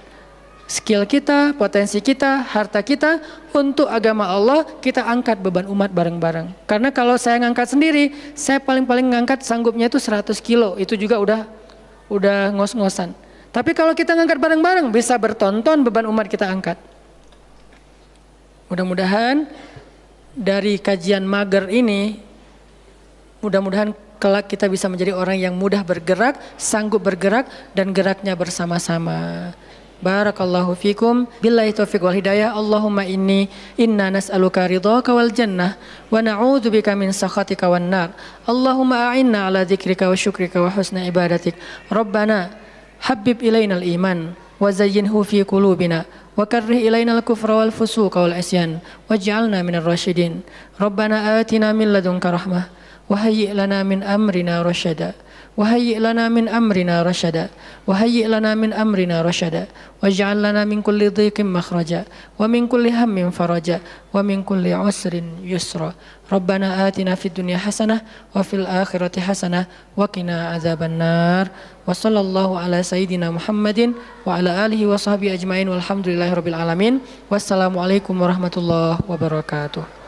skill kita, potensi kita, harta kita untuk agama Allah, kita angkat beban umat bareng-bareng. Karena kalau saya ngangkat sendiri, saya paling-paling ngangkat sanggupnya itu 100 kilo, itu juga udah ngos-ngosan. Tapi kalau kita ngangkat bareng-bareng, bisa bertonton beban umat kita angkat. Mudah-mudahan dari kajian mager ini, mudah-mudahan kelak kita bisa menjadi orang yang mudah bergerak, sanggup bergerak, dan geraknya bersama-sama. Barakallahu fikum, billahi taufiq wal hidayah. Allahumma inna nas'aluka ridhaka wal jannah wa na'udzubika min sakhatika wan nar. Allahumma a'inna ala dzikrika wa syukrika wa husna ibadatik. Rabbana habbib ilainal iman wa zayyinhu fi qulubina wa karrih ilainal kufra wal fusuqa wal isyan waj'alna minar rasyidin. Rabbana atina min ladunka rahmah wa hayyi' lana min amrina rasyada. وهيئ لنا من أمرنا رشدا وهيئ لنا من أمرنا رشدا واجعل لنا من كل ضيق مخرجا ومن كل هم فرجا ومن كل عسر يسرا ربنا آتنا في الدنيا حسنة وفي الآخرة حسنة وقنا عذاب النار وصلى الله على سيدنا محمد وعلى آله وصحبه أجمعين والحمد لله رب العالمين والسلام عليكم ورحمة الله وبركاته.